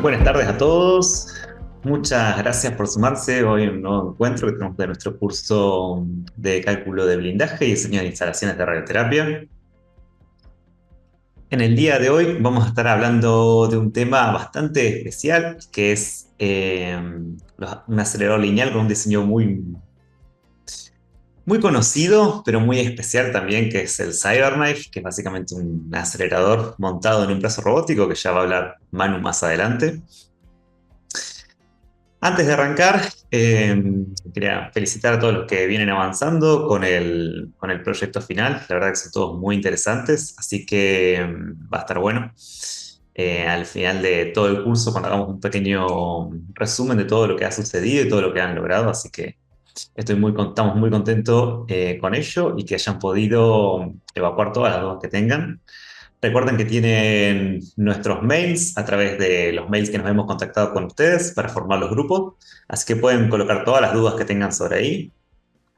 Buenas tardes a todos. Muchas gracias por sumarse hoy a un nuevo encuentro que tenemos de nuestro curso de cálculo de blindaje y diseño de instalaciones de radioterapia. En el día de hoy vamos a estar hablando de un tema bastante especial, que es un acelerador lineal con un diseño muy conocido, pero muy especial también, que es el CyberKnife, que es básicamente un acelerador montado en un brazo robótico, que ya va a hablar Manu más adelante. Antes de arrancar, quería felicitar a todos los que vienen avanzando con el proyecto final. La verdad que son todos muy interesantes, así que va a estar bueno. Al final de todo el curso, cuando hagamos un pequeño resumen de todo lo que ha sucedido y todo lo que han logrado, así que estamos muy contentos con ello y que hayan podido evacuar todas las dudas que tengan. Recuerden que tienen nuestros mails a través de los mails que nos hemos contactado con ustedes para formar los grupos, así que pueden colocar todas las dudas que tengan sobre ahí.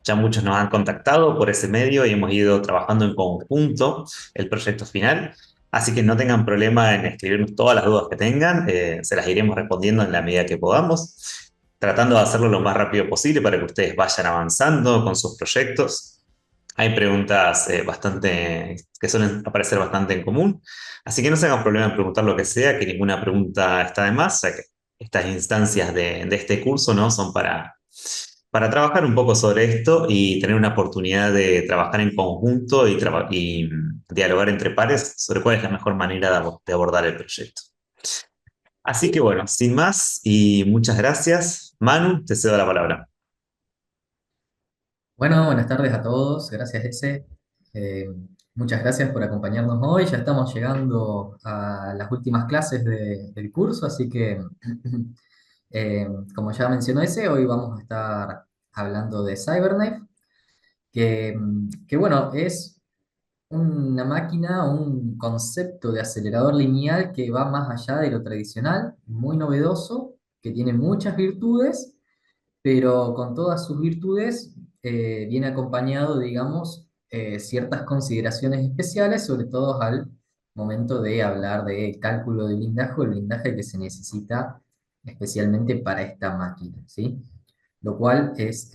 Ya muchos nos han contactado por ese medio y hemos ido trabajando en conjunto el proyecto final, así que no tengan problema en escribirnos todas las dudas que tengan, se las iremos respondiendo en la medida que podamos, tratando de hacerlo lo más rápido posible para que ustedes vayan avanzando con sus proyectos. Hay preguntas que suelen aparecer bastante en común, así que no se hagan problema en preguntar lo que sea, que ninguna pregunta está de más, ya que estas instancias de este curso, ¿no? Son para trabajar un poco sobre esto y tener una oportunidad de trabajar en conjunto y dialogar entre pares sobre cuál es la mejor manera de abordar el proyecto. Así que bueno, sin más y muchas gracias. Manu, te cedo la palabra. Bueno, buenas tardes a todos. Gracias, Eze. Eh, Muchas gracias por acompañarnos hoy. Ya estamos llegando a las últimas clases del curso, así que, eh, como ya mencionó Eze, hoy vamos a estar hablando de CyberKnife, que bueno, es una máquina, un concepto de acelerador lineal que va más allá de lo tradicional, muy novedoso, que tiene muchas virtudes, pero con todas sus virtudes viene acompañado, digamos, ciertas consideraciones especiales, sobre todo al momento de hablar de cálculo de blindaje o el blindaje que se necesita especialmente para esta máquina, ¿sí? Lo cual es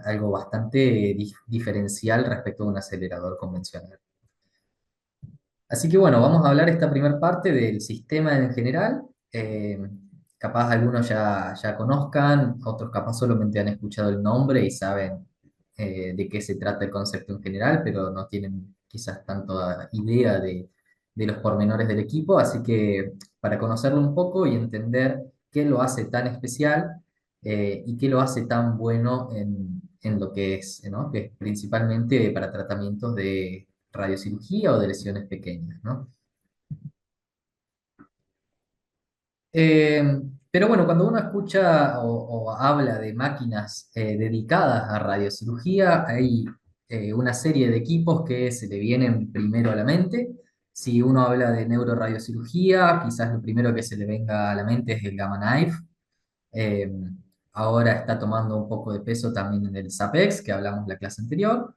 algo bastante diferencial respecto a un acelerador convencional. Así que bueno, vamos a hablar esta primera parte del sistema en general. Eh, Capaz algunos ya conozcan, otros capaz solamente han escuchado el nombre y saben de qué se trata el concepto en general, pero no tienen quizás tanto idea de los pormenores del equipo. Así que para conocerlo un poco y entender qué lo hace tan especial y qué lo hace tan bueno en lo que es, ¿no? Que es principalmente para tratamientos de radiocirugía o de lesiones pequeñas, ¿no? Eh, pero bueno, cuando uno escucha o habla de máquinas dedicadas a radiocirugía, hay una serie de equipos que se le vienen primero a la mente. Si uno habla de neuroradiocirugía, quizás lo primero que se le venga a la mente es el Gamma Knife. Eh, Ahora está tomando un poco de peso también en el SAPEX, que hablamos la clase anterior.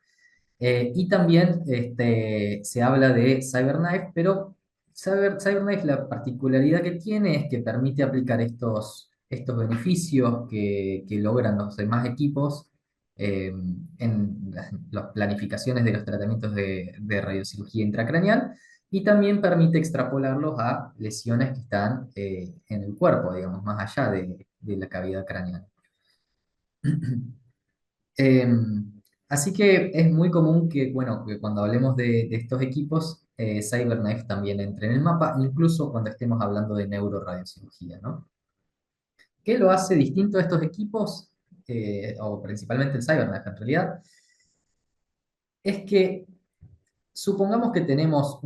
Y también se habla de CyberKnife, pero CyberKnife la particularidad que tiene es que permite aplicar estos beneficios que logran los demás equipos en las planificaciones de los tratamientos de radiocirugía intracraneal y también permite extrapolarlos a lesiones que están en el cuerpo, digamos, más allá de la cavidad craneal. Así que es muy común que, bueno, que cuando hablemos de estos equipos, CyberKnife también entre en el mapa, incluso cuando estemos hablando de neuroradiocirugía, ¿no? ¿Qué lo hace distinto a estos equipos? O principalmente el CyberKnife en realidad, es que supongamos que tenemos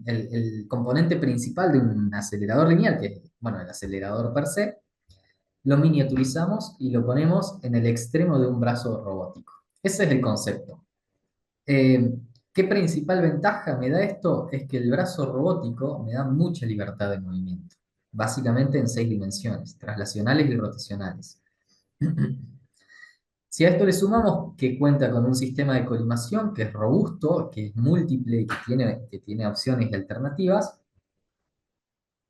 el componente principal de un acelerador lineal, que es, bueno, el acelerador per se, lo miniaturizamos y lo ponemos en el extremo de un brazo robótico. Ese es el concepto. Eh, ¿Qué principal ventaja me da esto? Es que el brazo robótico me da mucha libertad de movimiento. básicamente en 6 dimensiones, traslacionales y rotacionales. Si a esto le sumamos que cuenta con un sistema de colimación que es robusto, que es múltiple y que tiene opciones y alternativas,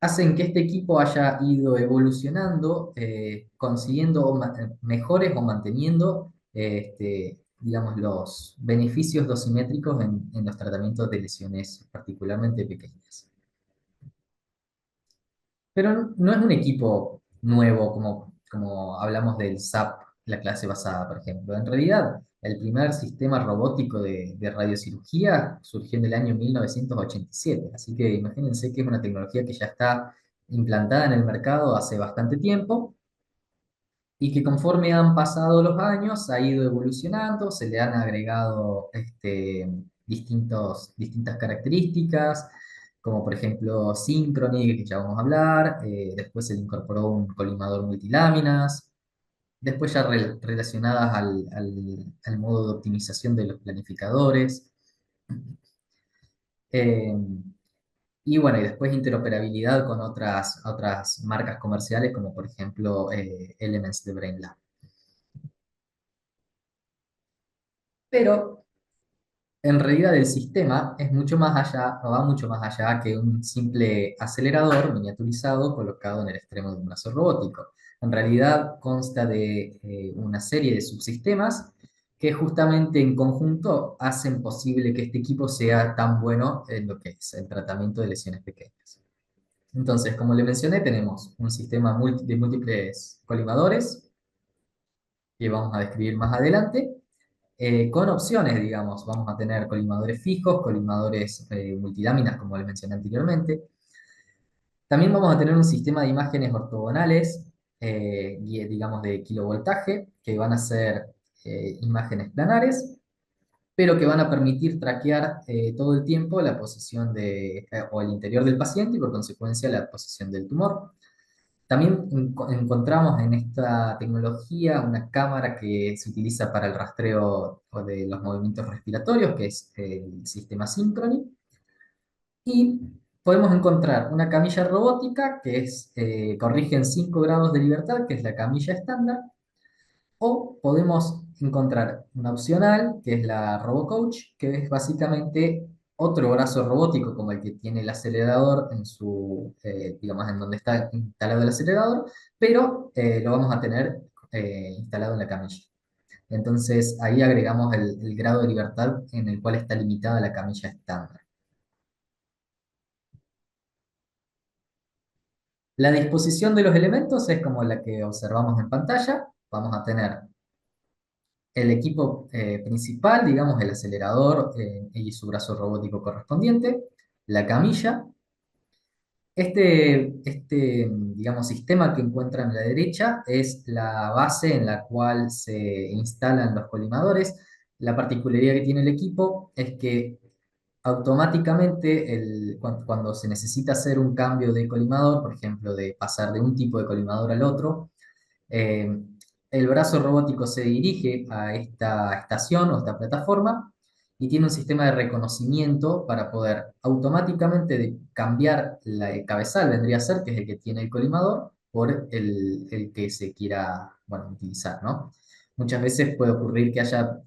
hacen que este equipo haya ido evolucionando, consiguiendo mejores o manteniendo, digamos, los beneficios dosimétricos en los tratamientos de lesiones particularmente pequeñas. Pero no es un equipo nuevo como hablamos del SAP, la clase basada, por ejemplo. En realidad, el primer sistema robótico de radiocirugía surgió en el año 1987. Así que imagínense que es una tecnología que ya está implantada en el mercado hace bastante tiempo y que conforme han pasado los años ha ido evolucionando, se le han agregado distintas características, como por ejemplo Synchrony, que ya vamos a hablar, después se le incorporó un colimador multiláminas, después ya relacionadas al modo de optimización de los planificadores, eh, y bueno, y después interoperabilidad con otras marcas comerciales, como por ejemplo Elements de BrainLab. Pero en realidad el sistema es mucho más allá, o va mucho más allá que un simple acelerador miniaturizado colocado en el extremo de un brazo robótico. En realidad consta de una serie de subsistemas que justamente en conjunto hacen posible que este equipo sea tan bueno en lo que es el tratamiento de lesiones pequeñas. Entonces, como le mencioné, tenemos un sistema de múltiples colimadores que vamos a describir más adelante con opciones, digamos. Vamos a tener colimadores fijos, colimadores multiláminas, como les mencioné anteriormente. También vamos a tener un sistema de imágenes ortogonales, digamos de kilovoltaje, que van a ser imágenes planares, pero que van a permitir traquear todo el tiempo la posición o el interior del paciente y por consecuencia la posición del tumor. También encontramos en esta tecnología una cámara que se utiliza para el rastreo de los movimientos respiratorios, que es el sistema Synchrony. Y podemos encontrar una camilla robótica corrige en 5 grados de libertad, que es la camilla estándar, o podemos encontrar una opcional, que es la RoboCoach, que es básicamente otro brazo robótico como el que tiene el acelerador digamos, en donde está instalado el acelerador, pero lo vamos a tener instalado en la camilla. Entonces ahí agregamos el grado de libertad en el cual está limitada la camilla estándar. La disposición de los elementos es como la que observamos en pantalla. Vamos a tener el equipo principal, digamos, el acelerador y su brazo robótico correspondiente, la camilla. Digamos, sistema que encuentran a la derecha es la base en la cual se instalan los colimadores. La particularidad que tiene el equipo es que automáticamente, cuando se necesita hacer un cambio de colimador, por ejemplo, de pasar de un tipo de colimador al otro, eh, el brazo robótico se dirige a esta estación o esta plataforma y tiene un sistema de reconocimiento para poder automáticamente cambiar el cabezal, vendría a ser, que es el que tiene el colimador, por el que se quiera, bueno, utilizar, ¿no? Muchas veces puede ocurrir que haya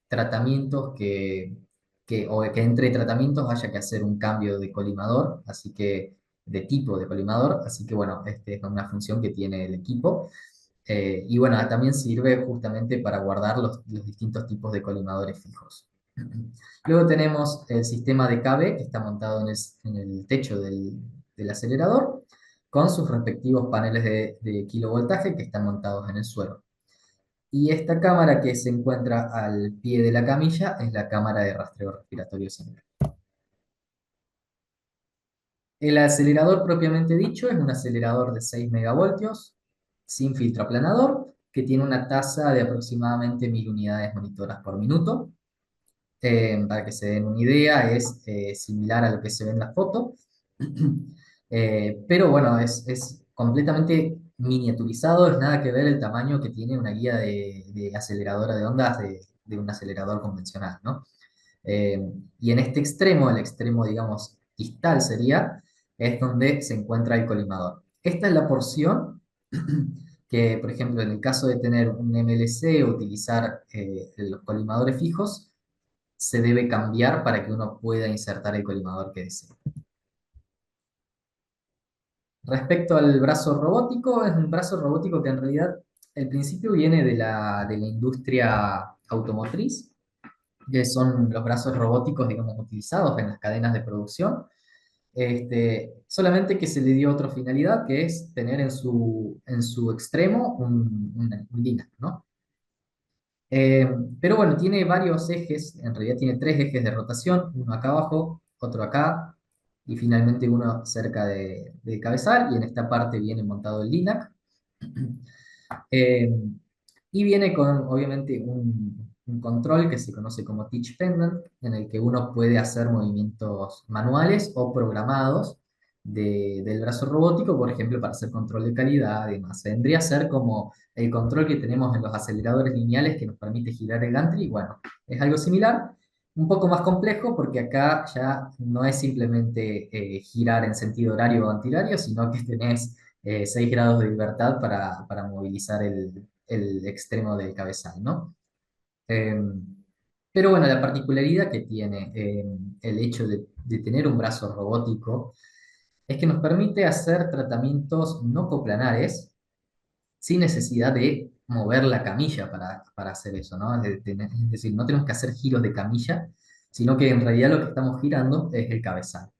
tratamientos o que entre tratamientos haya que hacer un cambio de colimador, así que de tipo de colimador, así que bueno, esta es una función que tiene el equipo. Y bueno, también sirve justamente para guardar los distintos tipos de colimadores fijos. Luego tenemos el sistema de KB que está montado en el techo del acelerador, con sus respectivos paneles de kilovoltaje que están montados en el suelo. Y esta cámara que se encuentra al pie de la camilla es la cámara de rastreo respiratorio simple. El acelerador propiamente dicho es un acelerador de 6 megavoltios sin filtro aplanador que tiene una tasa de aproximadamente 1000 unidades monitoras por minuto. Para que se den una idea, es similar a lo que se ve en la foto. Pero bueno, es completamente miniaturizado, es nada que ver el tamaño que tiene una guía de aceleradora de ondas de un acelerador convencional, ¿no? Eh, y en este extremo, el extremo, digamos, distal sería, es donde se encuentra el colimador. Esta es la porción que, por ejemplo, en el caso de tener un MLC o utilizar los colimadores fijos, se debe cambiar para que uno pueda insertar el colimador que desee. Respecto al brazo robótico, es un brazo robótico que en realidad el principio viene de la industria automotriz, que son los brazos robóticos, digamos, utilizados en las cadenas de producción. Solamente que se le dio otra finalidad, que es tener en su extremo un linac, ¿no? Eh, pero bueno, tiene varios ejes, en realidad tiene tres ejes de rotación, uno acá abajo, otro acá, y finalmente uno cerca de cabezal, y en esta parte viene montado el linac. Eh, y viene con, obviamente, un control que se conoce como Teach Pendant, en el que uno puede hacer movimientos manuales o programados del brazo robótico, por ejemplo, para hacer control de calidad y demás. Vendría a ser como el control que tenemos en los aceleradores lineales que nos permite girar el gantry. Bueno, es algo similar, un poco más complejo porque acá ya no es simplemente girar en sentido horario o antihorario, sino que tenés 6 grados de libertad para movilizar el extremo del cabezal, ¿no? Eh, pero bueno, la particularidad que tiene el hecho de tener un brazo robótico es que nos permite hacer tratamientos no coplanares sin necesidad de mover la camilla para hacer eso, ¿no? Es decir, no tenemos que hacer giros de camilla, sino que en realidad lo que estamos girando es el cabezal.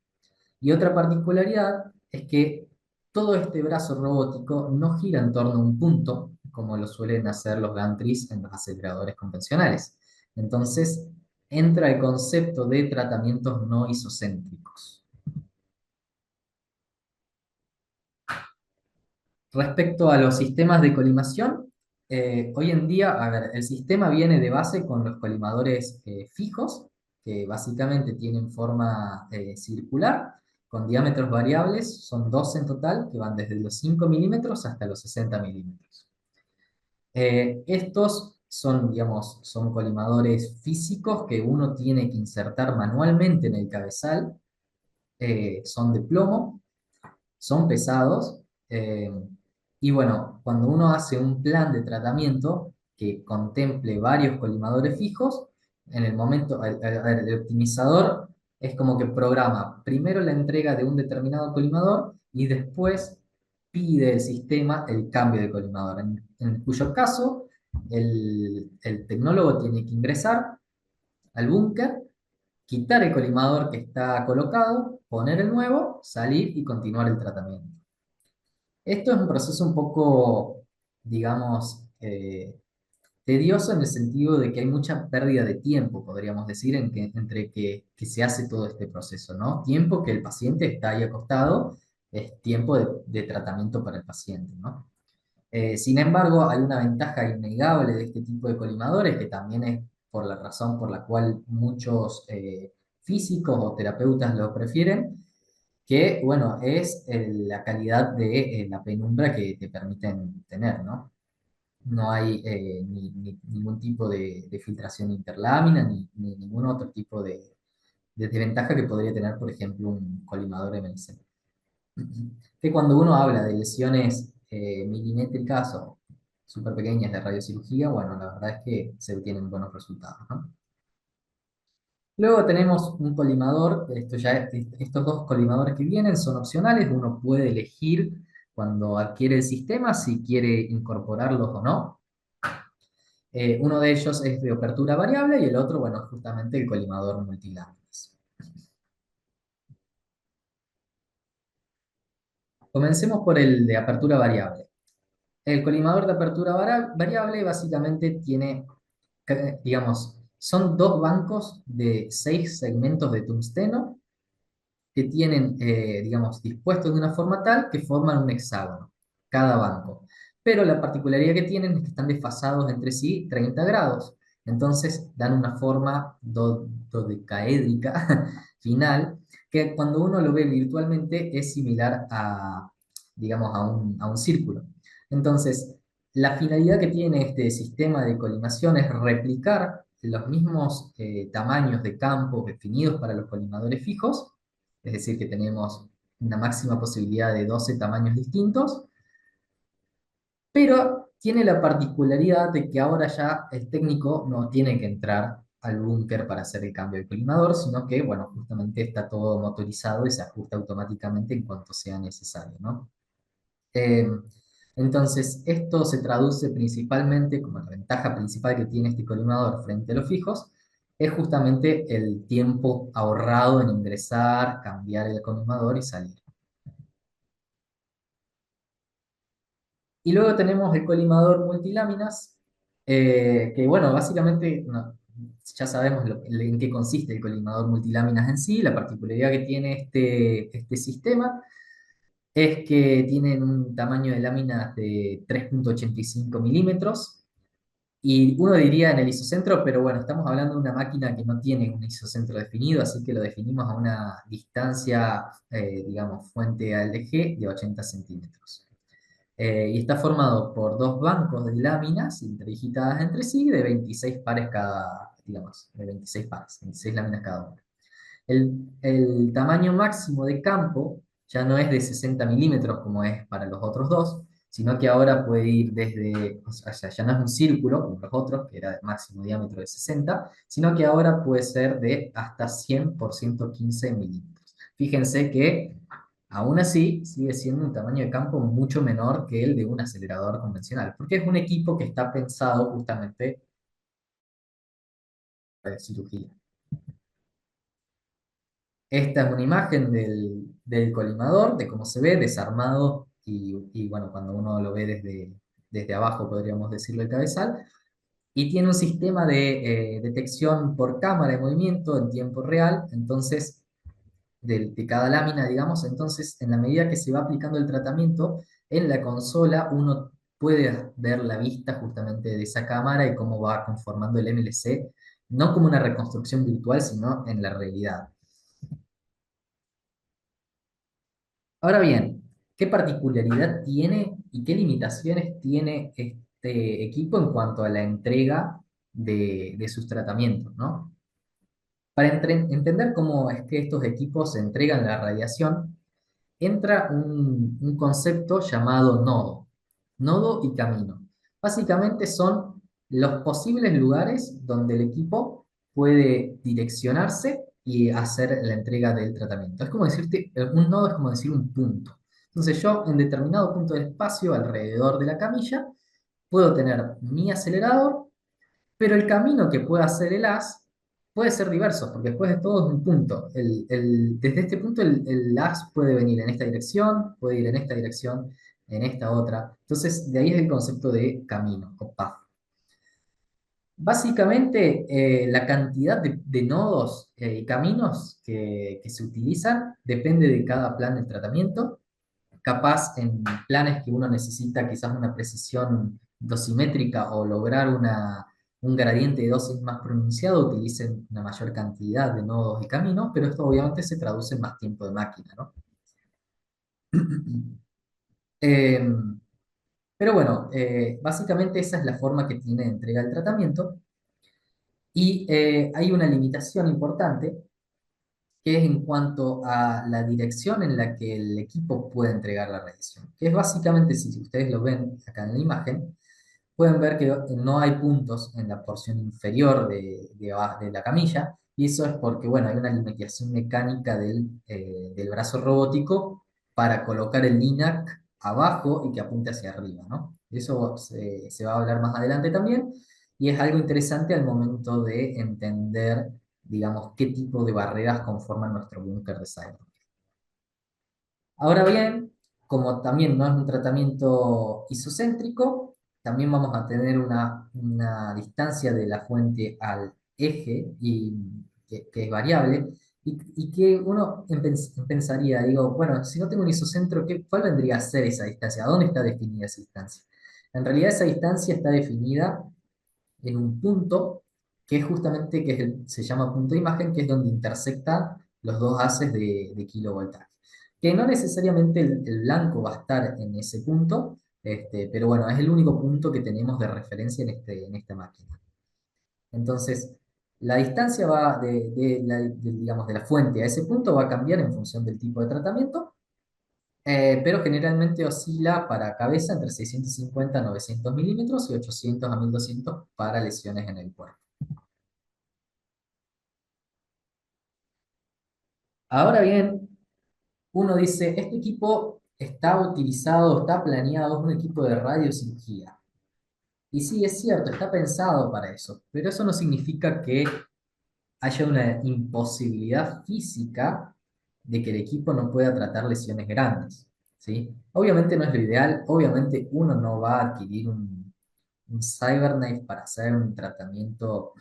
Y otra particularidad es que todo este brazo robótico no gira en torno a un punto, como lo suelen hacer los gantries en los aceleradores convencionales. Entonces, entra el concepto de tratamientos no isocéntricos. Respecto a los sistemas de colimación, hoy en día, a ver, el sistema viene de base con los colimadores fijos, que básicamente tienen forma circular, con diámetros variables, son dos en total, que van desde los 5 milímetros hasta los 60 milímetros. Estos son, digamos, son colimadores físicos que uno tiene que insertar manualmente en el cabezal, son de plomo, son pesados. Y bueno, cuando uno hace un plan de tratamiento que contemple varios colimadores fijos, en el momento, el optimizador es como que programa primero la entrega de un determinado colimador y después pide el sistema el cambio de colimador, en cuyo caso el tecnólogo tiene que ingresar al búnker, quitar el colimador que está colocado, poner el nuevo, salir y continuar el tratamiento. Esto es un proceso un poco, digamos, tedioso en el sentido de que hay mucha pérdida de tiempo, podríamos decir, entre que se hace todo este proceso, ¿no? Tiempo que el paciente está ahí acostado, es tiempo de tratamiento para el paciente, ¿no? Sin embargo, hay una ventaja innegable de este tipo de colimadores, que también es por la razón por la cual muchos físicos o terapeutas lo prefieren, que, bueno, es la calidad de la penumbra que te permiten tener, ¿no? No hay ningún tipo de filtración interlámina ni ningún otro tipo de desventaja que podría tener, por ejemplo, un colimador MLC. Que cuando uno habla de lesiones milimétricas o súper pequeñas de radiocirugía, bueno, la verdad es que se obtienen buenos resultados, ¿no? Luego tenemos un colimador, estos dos colimadores que vienen son opcionales, uno puede elegir cuando adquiere el sistema si quiere incorporarlos o no. Uno de ellos es de apertura variable y el otro, bueno, justamente el colimador multiláminas. Comencemos por el de apertura variable. El colimador de apertura variable básicamente tiene, digamos, son dos bancos de 6 segmentos de tungsteno que tienen, digamos, dispuestos de una forma tal que forman un hexágono, cada banco. Pero la particularidad que tienen es que están desfasados entre sí 30 grados. Entonces dan una forma dodecaédrica final, que cuando uno lo ve virtualmente es similar a, digamos, a un círculo. Entonces, la finalidad que tiene este sistema de colimación es replicar los mismos tamaños de campo definidos para los colimadores fijos, es decir, que tenemos una máxima posibilidad de 12 tamaños distintos, pero tiene la particularidad de que ahora ya el técnico no tiene que entrar al búnker para hacer el cambio de colimador, sino que, bueno, justamente está todo motorizado y se ajusta automáticamente en cuanto sea necesario, ¿no? Eh, entonces, esto se traduce principalmente, como la ventaja principal que tiene este colimador frente a los fijos, es justamente el tiempo ahorrado en ingresar, cambiar el colimador y salir. Y luego tenemos el colimador multiláminas, que bueno, básicamente ya sabemos en qué consiste el colimador multiláminas en sí. La particularidad que tiene este sistema es que tienen un tamaño de láminas de 3,85 milímetros. Y uno diría en el isocentro, pero bueno, estamos hablando de una máquina que no tiene un isocentro definido, así que lo definimos a una distancia, digamos, fuente al eje de 80 centímetros. Y está formado por dos bancos de láminas interdigitadas entre sí de 26 pares cada, digamos, de 26 pares, 26 láminas cada una. El tamaño máximo de campo ya no es de 60 milímetros como es para los otros dos, sino que ahora puede ir desde, o sea, ya no es un círculo como los otros, que era de máximo diámetro de 60, sino que ahora puede ser de hasta 100 por 115 milímetros. Fíjense que aún así sigue siendo un tamaño de campo mucho menor que el de un acelerador convencional, porque es un equipo que está pensado justamente para cirugía. Esta es una imagen del colimador, de cómo se ve desarmado y bueno, cuando uno lo ve desde abajo, podríamos decirlo el cabezal, y tiene un sistema de detección por cámara de movimiento en tiempo real, entonces, de cada lámina, digamos, entonces, en la medida que se va aplicando el tratamiento, en la consola uno puede ver la vista justamente de esa cámara y cómo va conformando el MLC, no como una reconstrucción virtual, sino en la realidad. Ahora bien, ¿qué particularidad tiene y qué limitaciones tiene este equipo en cuanto a la entrega de sus tratamientos, ¿no? Para entender cómo es que estos equipos entregan la radiación, entra un concepto llamado nodo, nodo y camino. Básicamente son los posibles lugares donde el equipo puede direccionarse y hacer la entrega del tratamiento. Es como decirte, un nodo es como decir un punto. Entonces yo en determinado punto del espacio alrededor de la camilla puedo tener mi acelerador, pero el camino que pueda hacer el haz puede ser diverso, porque después de todo es un punto. Desde este punto el haz puede venir en esta dirección, puede ir en esta dirección, en esta otra. Entonces, de ahí es el concepto de camino o path. Básicamente, la cantidad de nodos y caminos que se utilizan depende de cada plan de tratamiento. Capaz en planes que uno necesita quizás una precisión dosimétrica o lograr un gradiente de dosis más pronunciado, utilicen una mayor cantidad de nodos y caminos, pero esto obviamente se traduce en más tiempo de máquina, ¿no? Eh, pero bueno, básicamente esa es la forma que tiene de entrega el tratamiento y hay una limitación importante que es en cuanto a la dirección en la que el equipo puede entregar la radiación, que es básicamente, si ustedes lo ven acá en la imagen, pueden ver que no hay puntos en la porción inferior de la camilla, y eso es porque, bueno, hay una limitación mecánica del brazo robótico para colocar el LINAC abajo y que apunte hacia arriba, ¿no? Eso se va a hablar más adelante también, y es algo interesante al momento de entender, digamos, qué tipo de barreras conforman nuestro búnker de Cyber. Ahora bien, como también no es un tratamiento isocéntrico, también vamos a tener una distancia de la fuente al eje que es variable y que uno pensaría, digo, bueno, si no tengo un isocentro, ¿cuál vendría a ser esa distancia? ¿A dónde está definida esa distancia? En realidad esa distancia está definida en un punto que es justamente, se llama punto de imagen, que es donde intersectan los dos haces de kilovoltaje. Que no necesariamente el blanco va a estar en ese punto, pero bueno, es el único punto que tenemos de referencia en esta máquina. Entonces, la distancia va digamos, de la fuente a ese punto va a cambiar en función del tipo de tratamiento, pero generalmente oscila para cabeza entre 650 a 900 milímetros y 800 a 1200 para lesiones en el cuerpo. Ahora bien, uno dice, este equipo está utilizado, está planeado, es un equipo de radiocirugía. Y sí, es cierto, está pensado para eso, pero eso no significa que haya una imposibilidad física de que el equipo no pueda tratar lesiones grandes, ¿sí? Obviamente no es lo ideal, obviamente uno no va a adquirir un CyberKnife para hacer un tratamiento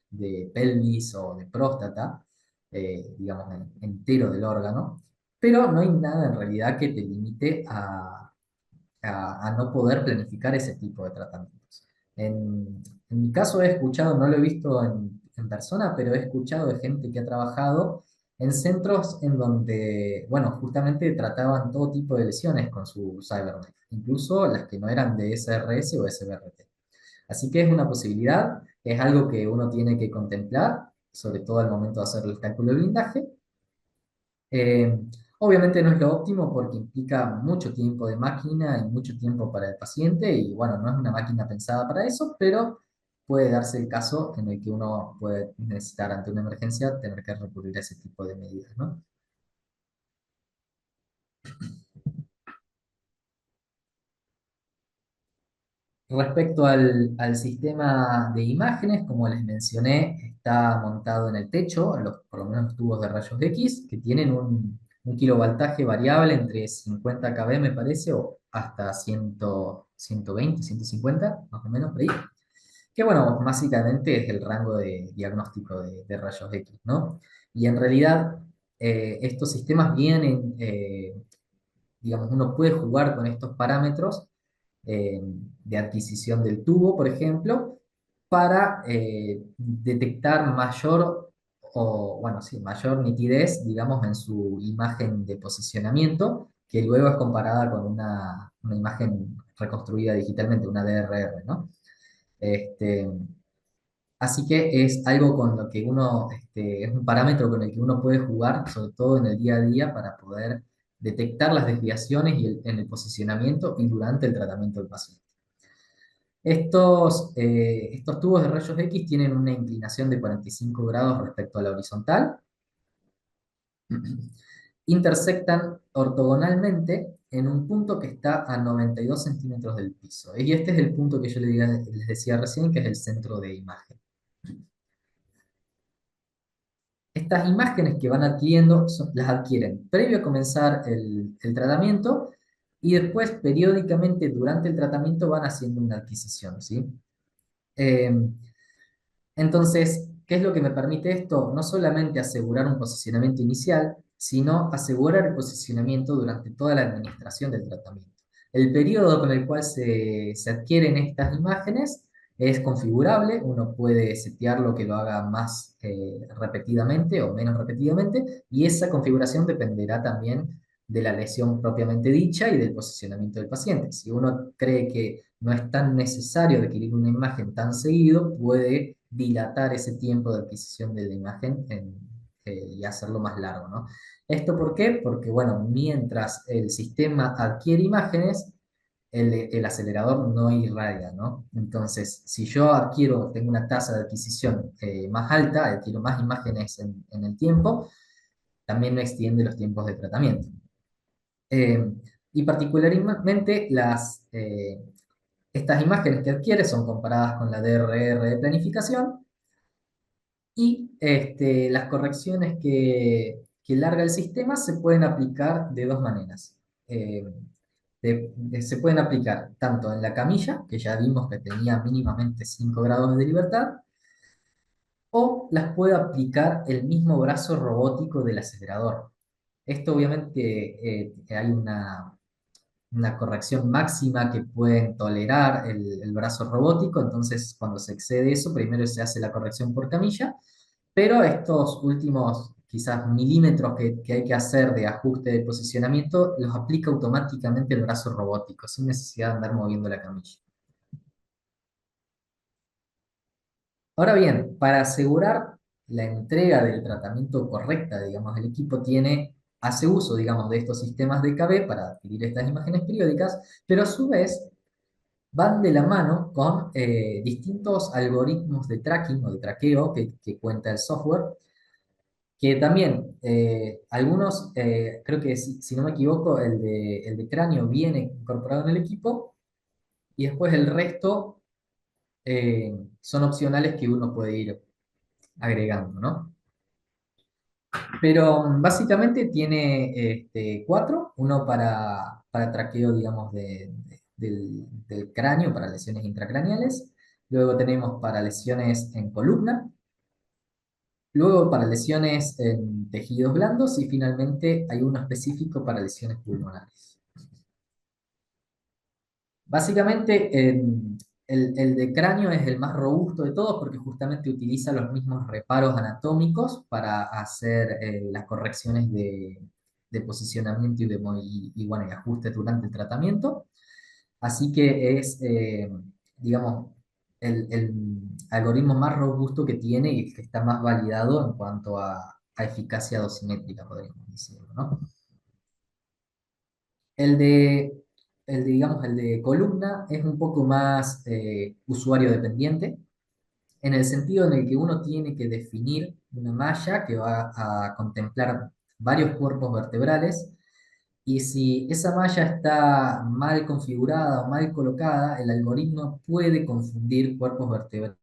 de pelvis o de próstata, digamos, entero del órgano, pero no hay nada en realidad que te limite a no poder planificar ese tipo de tratamientos. En mi caso he escuchado, no lo he visto en persona, pero he escuchado de gente que ha trabajado en centros en donde, bueno, justamente trataban todo tipo de lesiones con su CyberKnife, incluso las que no eran de SRS o SBRT. Así que es una posibilidad, es algo que uno tiene que contemplar, sobre todo al momento de hacer el cálculo de blindaje. Eh, Obviamente no es lo óptimo porque implica mucho tiempo de máquina y mucho tiempo para el paciente y bueno, no es una máquina pensada para eso, pero puede darse el caso en el que uno puede necesitar ante una emergencia tener que recurrir a ese tipo de medidas, ¿no? Respecto al sistema de imágenes, como les mencioné, está montado en el techo, por lo menos los tubos de rayos X, que tienen un kilovoltaje variable entre 50 kV, me parece, o hasta 100, 120, 150, más o menos, por ahí. Que bueno, básicamente es el rango de diagnóstico de rayos X, ¿no? Y en realidad, estos sistemas vienen, digamos, uno puede jugar con estos parámetros de adquisición del tubo, por ejemplo, para detectar mayor o, bueno, sí, mayor nitidez, digamos, en su imagen de posicionamiento, que luego es comparada con una imagen reconstruida digitalmente, una DRR, ¿no? Este, Así que es algo con lo que uno, es un parámetro con el que uno puede jugar, sobre todo en el día a día, para poder detectar las desviaciones en el posicionamiento y durante el tratamiento del paciente. Estos tubos de rayos X tienen una inclinación de 45 grados respecto a la horizontal, intersectan ortogonalmente en un punto que está a 92 centímetros del piso. Y este es el punto que yo les decía recién, que es el centro de imagen. Estas imágenes que van adquiriendo las adquieren previo a comenzar el tratamiento y después periódicamente durante el tratamiento van haciendo una adquisición, ¿sí? Eh, entonces, ¿qué es lo que me permite esto? No solamente asegurar un posicionamiento inicial, sino asegurar el posicionamiento durante toda la administración del tratamiento. El periodo con el cual se adquieren estas imágenes es configurable, uno puede setearlo que lo haga más repetidamente o menos repetidamente, y esa configuración dependerá también de la lesión propiamente dicha y del posicionamiento del paciente. Si uno cree que no es tan necesario adquirir una imagen tan seguido, puede dilatar ese tiempo de adquisición de la imagen y hacerlo más largo, ¿no? ¿Esto por qué? Porque, bueno, mientras el sistema adquiere imágenes, el acelerador no irradia, ¿no? Entonces, si yo tengo una tasa de adquisición más alta, adquiero más imágenes en el tiempo, también me extiende los tiempos de tratamiento. Eh, y particularmente estas imágenes que adquiere son comparadas con la DRR de planificación y las correcciones que larga el sistema se pueden aplicar de dos maneras. Eh, Se pueden aplicar tanto en la camilla, que ya vimos que tenía mínimamente 5 grados de libertad, o las puede aplicar el mismo brazo robótico del acelerador. Esto obviamente hay una corrección máxima que pueden tolerar el brazo robótico, entonces cuando se excede eso, primero se hace la corrección por camilla, pero estos últimos quizás milímetros que hay que hacer de ajuste de posicionamiento los aplica automáticamente el brazo robótico, sin necesidad de andar moviendo la camilla. Ahora bien, para asegurar la entrega del tratamiento correcta, digamos, el equipo tiene hace uso, digamos, de estos sistemas de KB para adquirir estas imágenes periódicas, pero a su vez van de la mano con distintos algoritmos de tracking o de traqueo que cuenta el software, que también algunos, creo que si no me equivoco, el de cráneo viene incorporado en el equipo y después el resto son opcionales que uno puede ir agregando, ¿no? Pero básicamente tiene cuatro, uno para traqueo, digamos, del cráneo, para lesiones intracraneales, luego tenemos para lesiones en columna, luego para lesiones en tejidos blandos y finalmente hay uno específico para lesiones pulmonares. Básicamente, el de cráneo es el más robusto de todos porque justamente utiliza los mismos reparos anatómicos para hacer las correcciones de posicionamiento y, bueno, y ajustes durante el tratamiento. Así que es, digamos, el algoritmo más robusto que tiene y el que está más validado en cuanto a eficacia dosimétrica, podríamos decirlo, ¿no? El de, digamos, el de columna es un poco más usuario dependiente, en el sentido en el que uno tiene que definir una malla que va a contemplar varios cuerpos vertebrales, y si esa malla está mal configurada o mal colocada, el algoritmo puede confundir cuerpos vertebrales.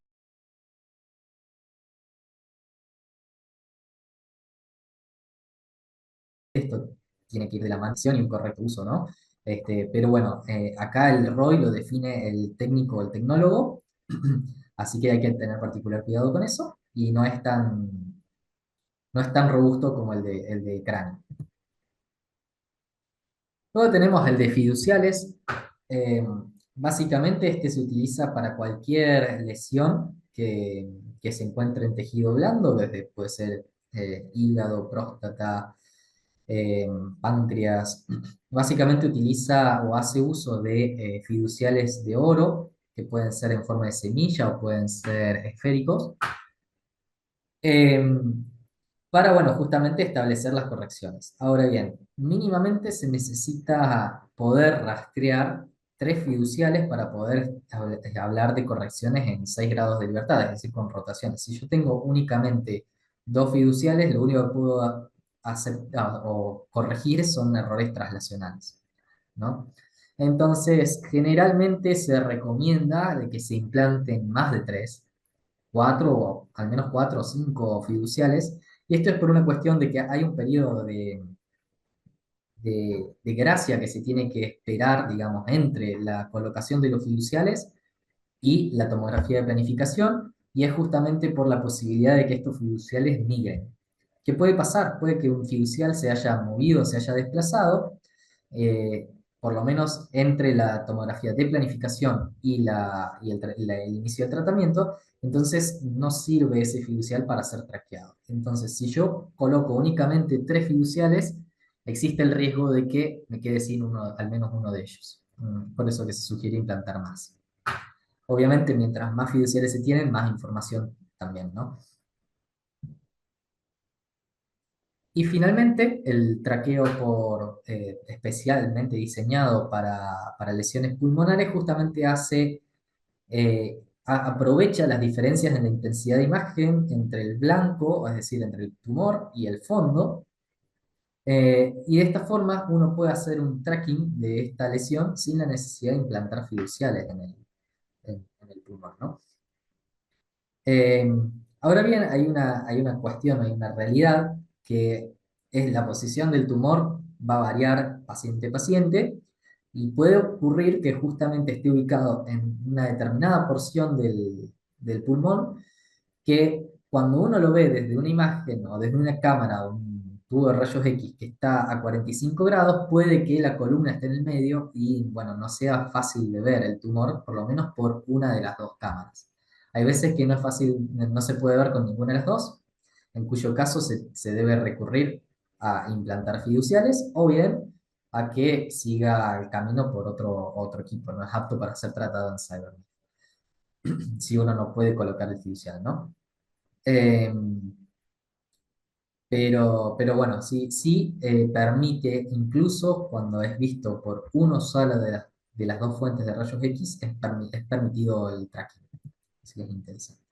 Esto tiene que ir de la mansión y un correcto uso, ¿no? Pero bueno, acá el ROI lo define el técnico o el tecnólogo, así que hay que tener particular cuidado con eso, y no es tan robusto como el de cráneo. Luego tenemos el de fiduciales. Eh, Básicamente este se utiliza para cualquier lesión que se encuentre en tejido blando, desde puede ser hígado, próstata, eh, páncreas. Básicamente utiliza o hace uso de fiduciales de oro, que pueden ser en forma de semilla o pueden ser esféricos, eh, para, bueno, justamente establecer las correcciones. Ahora bien, mínimamente se necesita poder rastrear tres fiduciales para poder hablar de correcciones en 6 grados de libertad, es decir, con rotaciones. Si yo tengo únicamente dos fiduciales, lo único que puedo aceptar o corregir son errores traslacionales, ¿no? Entonces, generalmente se recomienda de que se implanten más de tres, cuatro, o al menos cuatro o cinco fiduciales, y esto es por una cuestión de que hay un periodo de gracia que se tiene que esperar, digamos, entre la colocación de los fiduciales y la tomografía de planificación, y es justamente por la posibilidad de que estos fiduciales migren. ¿Qué puede pasar? Puede que un fiducial se haya movido, se haya desplazado, eh, por lo menos entre la tomografía de planificación el inicio del tratamiento, entonces no sirve ese fiducial para ser traqueado. Entonces, si yo coloco únicamente tres fiduciales, existe el riesgo de que me quede sin uno, al menos uno de ellos. Por eso que se sugiere implantar más. Obviamente, mientras más fiduciarios se tienen, más información también, ¿no? Y finalmente, el traqueo especialmente diseñado para lesiones pulmonares justamente aprovecha las diferencias en la intensidad de imagen entre el blanco, es decir, entre el tumor y el fondo, y de esta forma uno puede hacer un tracking de esta lesión sin la necesidad de implantar fiduciales en el tumor, ¿no? Eh, Ahora bien, hay una cuestión, hay una realidad que es la posición del tumor va a variar paciente a paciente y puede ocurrir que justamente esté ubicado en una determinada porción del pulmón que cuando uno lo ve desde una imagen o desde una cámara o un tubo de rayos X que está a 45 grados, puede que la columna esté en el medio y, bueno, no sea fácil de ver el tumor, por lo menos por una de las dos cámaras. Hay veces que no es fácil, no se puede ver con ninguna de las dos, en cuyo caso se debe recurrir a implantar fiduciales o bien a que siga el camino por otro equipo. No es apto para ser tratado en Cybernet si uno no puede colocar el fiducial, ¿no? Eh, pero bueno, sí, sí permite, incluso cuando es visto por uno solo de las dos fuentes de rayos X, es permitido el tracking. Así que es interesante.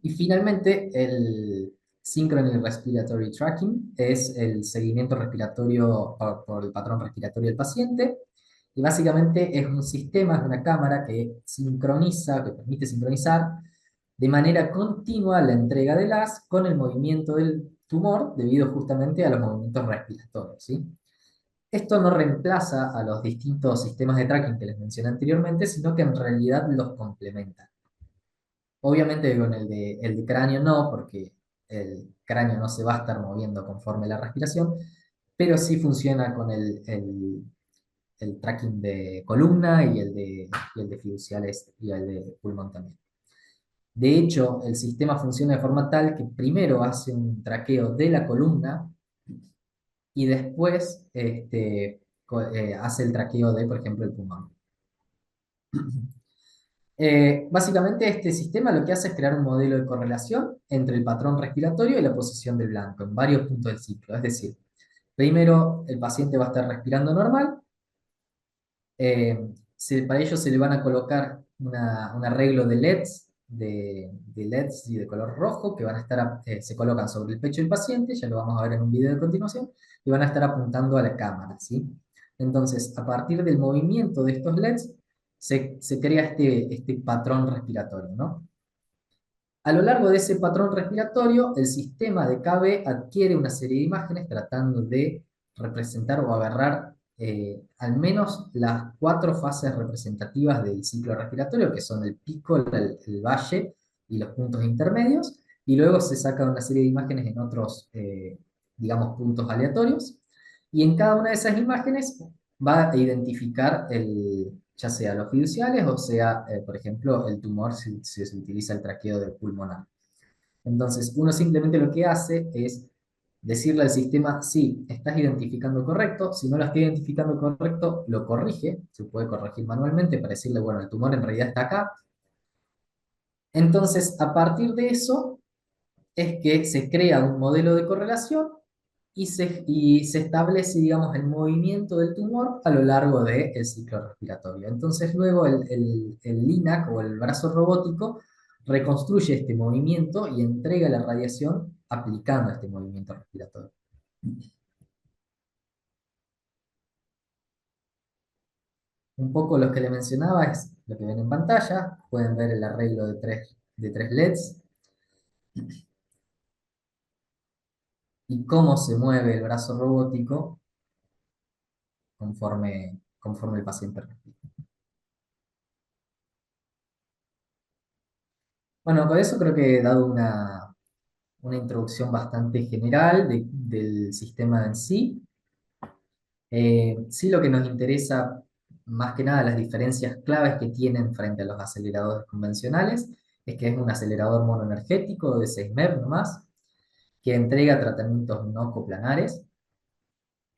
Y finalmente, el Synchrony Respiratory Tracking es el seguimiento respiratorio por el patrón respiratorio del paciente. Y básicamente es un sistema, es una cámara que sincroniza, que permite sincronizar de manera continua la entrega del gas con el movimiento del tumor debido justamente a los movimientos respiratorios, ¿sí? Esto no reemplaza a los distintos sistemas de tracking que les mencioné anteriormente, sino que en realidad los complementa. Obviamente con el de cráneo no, porque el cráneo no se va a estar moviendo conforme la respiración, pero sí funciona con el tracking de columna y el de fiduciales y el de pulmón también. De hecho, el sistema funciona de forma tal que primero hace un traqueo de la columna y después hace el traqueo de, por ejemplo, el pulmón. Básicamente este sistema lo que hace es crear un modelo de correlación entre el patrón respiratorio y la posición del blanco en varios puntos del ciclo. Es decir, primero el paciente va a estar respirando normal, para ello se le van a colocar un arreglo de LEDs, de LEDs y de color rojo que van a estar, se colocan sobre el pecho del paciente, ya lo vamos a ver en un video de continuación, y van a estar apuntando a la cámara, ¿sí? Entonces, a partir del movimiento de estos LEDs, se crea este patrón respiratorio, ¿no? A lo largo de ese patrón respiratorio, el sistema de KB adquiere una serie de imágenes tratando de representar o agarrar al menos las cuatro fases representativas del ciclo respiratorio, que son el pico, el valle y los puntos intermedios, y luego se saca una serie de imágenes en otros, digamos, puntos aleatorios, y en cada una de esas imágenes va a identificar ya sea los fiduciales o sea, por ejemplo, el tumor si se utiliza el traqueo del pulmonar. Entonces, uno simplemente lo que hace es decirle al sistema, sí, estás identificando correcto, si no lo está identificando correcto, lo corrige, se puede corregir manualmente para decirle, bueno, el tumor en realidad está acá. Entonces, a partir de eso, es que se crea un modelo de correlación y se establece, digamos, el movimiento del tumor a lo largo del ciclo respiratorio. Entonces, luego el LINAC o el brazo robótico reconstruye este movimiento y entrega la radiación aplicando este movimiento respiratorio. Un poco lo que le mencionaba es lo que ven en pantalla. Pueden ver el arreglo de tres LEDs y cómo se mueve el brazo robótico conforme el paciente respira. Bueno, con eso creo que he dado una introducción bastante general del sistema en sí. Sí, lo que nos interesa más que nada, las diferencias claves que tienen frente a los aceleradores convencionales, es que es un acelerador monoenergético de 6 MeV nomás, que entrega tratamientos no coplanares,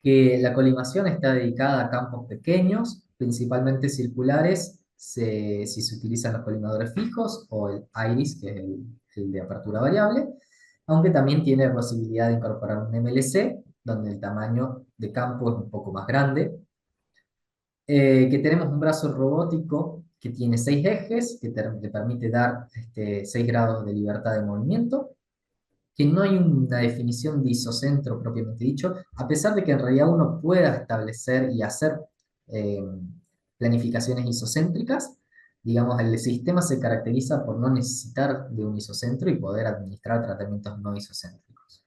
que la colimación está dedicada a campos pequeños, principalmente circulares, si se utilizan los colimadores fijos o el iris, que es el de apertura variable, aunque también tiene posibilidad de incorporar un MLC, donde el tamaño de campo es un poco más grande, que tenemos un brazo robótico que tiene 6 ejes, que te permite dar 6 grados de libertad de movimiento, que no hay una definición de isocentro propiamente dicho, a pesar de que en realidad uno pueda establecer y hacer eh, planificaciones isocéntricas, digamos, el sistema se caracteriza por no necesitar de un isocentro y poder administrar tratamientos no isocéntricos.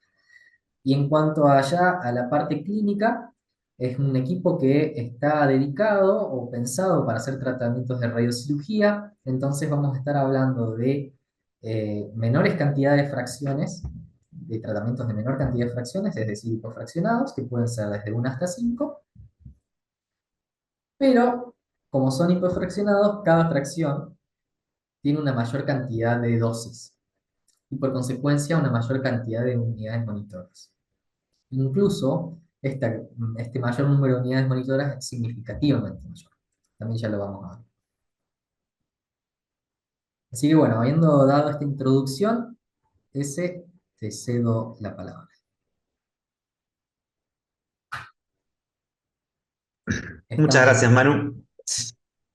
Y en cuanto allá a la parte clínica, es un equipo que está dedicado o pensado para hacer tratamientos de radiocirugía, entonces vamos a estar hablando de menores cantidades de fracciones, de tratamientos de menor cantidad de fracciones, es decir, hipofraccionados, que pueden ser desde 1 hasta 5, pero como son hipofraccionados, cada fracción tiene una mayor cantidad de dosis y por consecuencia una mayor cantidad de unidades monitoras. Incluso este mayor número de unidades monitoras es significativamente mayor. También ya lo vamos a ver. Así que bueno, habiendo dado esta introducción, ese, te cedo la palabra. Muchas Estamos gracias, listos. Manu.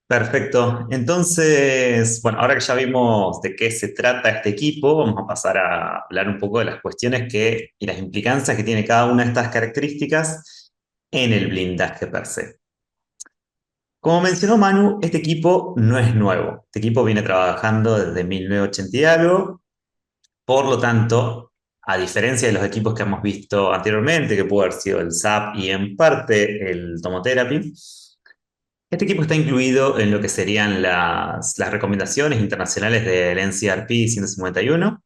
Perfecto. Entonces, bueno, ahora que ya vimos de qué se trata este equipo, vamos a pasar a hablar un poco de las cuestiones y las implicancias que tiene cada una de estas características en el blindaje per se. Como mencionó Manu, este equipo no es nuevo. Este equipo viene trabajando desde 1980 y algo. Por lo tanto, a diferencia de los equipos que hemos visto anteriormente, que pudo haber sido el SAP y en parte el Tomotherapy, este equipo está incluido en lo que serían las recomendaciones internacionales del NCRP 151.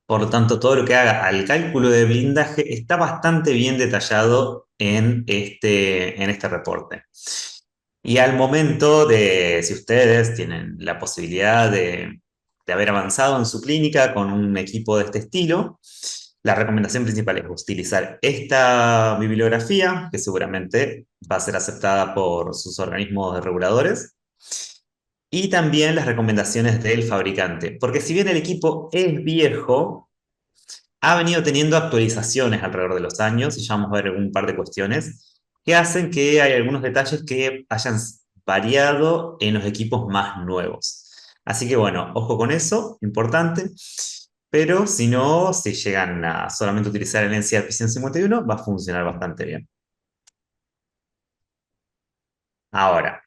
Por lo tanto, todo lo que haga al cálculo de blindaje está bastante bien detallado en este reporte. Y al momento de, si ustedes tienen la posibilidad de haber avanzado en su clínica con un equipo de este estilo, la recomendación principal es utilizar esta bibliografía, que seguramente va a ser aceptada por sus organismos reguladores, y también las recomendaciones del fabricante. Porque si bien el equipo es viejo, ha venido teniendo actualizaciones alrededor de los años, y ya vamos a ver un par de cuestiones, que hacen que hay algunos detalles que hayan variado en los equipos más nuevos. Así que bueno, ojo con eso, importante. Pero si no, si llegan a solamente utilizar el NCRP 151, va a funcionar bastante bien. Ahora,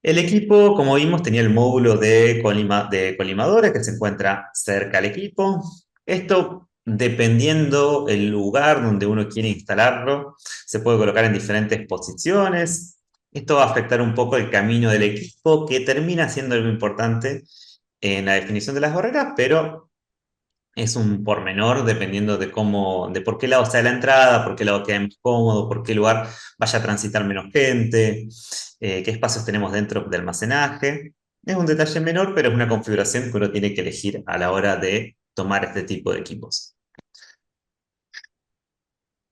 el equipo, como vimos, tenía el módulo de colimadores que se encuentra cerca al equipo. Esto, dependiendo el lugar donde uno quiere instalarlo, se puede colocar en diferentes posiciones. Esto va a afectar un poco el camino del equipo, que termina siendo algo importante en la definición de las barreras, pero es un pormenor dependiendo de por qué lado sea la entrada, por qué lado queda más cómodo, por qué lugar vaya a transitar menos gente, qué espacios tenemos dentro de almacenaje. Es un detalle menor, pero es una configuración que uno tiene que elegir a la hora de tomar este tipo de equipos.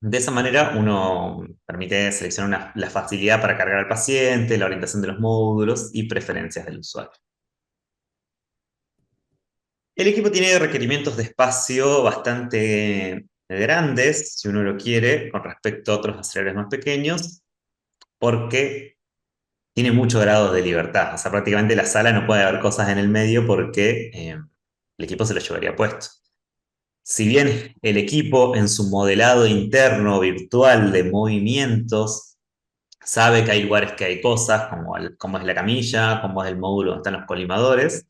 De esa manera uno permite seleccionar la facilidad para cargar al paciente, la orientación de los módulos y preferencias del usuario. El equipo tiene requerimientos de espacio bastante grandes, si uno lo quiere, con respecto a otros aceleradores más pequeños, porque tiene muchos grados de libertad. O sea, prácticamente la sala no puede haber cosas en el medio porque el equipo se lo llevaría puesto. Si bien el equipo en su modelado interno virtual de movimientos sabe que hay lugares que hay cosas, como es la camilla, como es el módulo donde están los colimadores,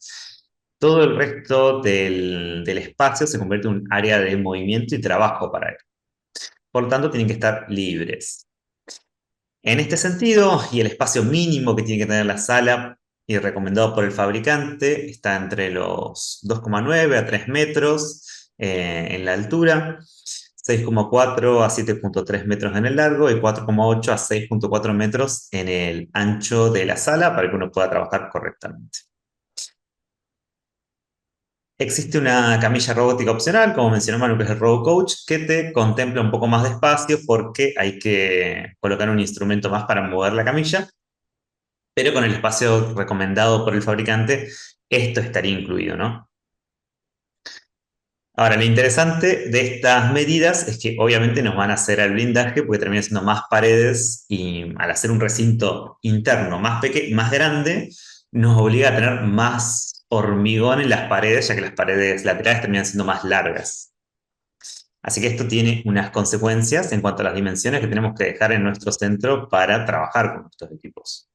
todo el resto del espacio se convierte en un área de movimiento y trabajo para él. Por lo tanto, tienen que estar libres. En este sentido, y el espacio mínimo que tiene que tener la sala y recomendado por el fabricante está entre los 2,9 a 3 metros en la altura, 6,4 a 7,3 metros en el largo y 4,8 a 6,4 metros en el ancho de la sala para que uno pueda trabajar correctamente. Existe una camilla robótica opcional, como mencionó Manu, que es el RoboCoach, que te contempla un poco más de espacio porque hay que colocar un instrumento más para mover la camilla, pero con el espacio recomendado por el fabricante, esto estaría incluido, ¿no? Ahora, lo interesante de estas medidas es que obviamente nos van a hacer al blindaje porque termina siendo más paredes y al hacer un recinto interno más grande, nos obliga a tener más hormigón en las paredes, ya que las paredes laterales terminan siendo más largas. Así que esto tiene unas consecuencias en cuanto a las dimensiones que tenemos que dejar en nuestro centro para trabajar con estos equipos.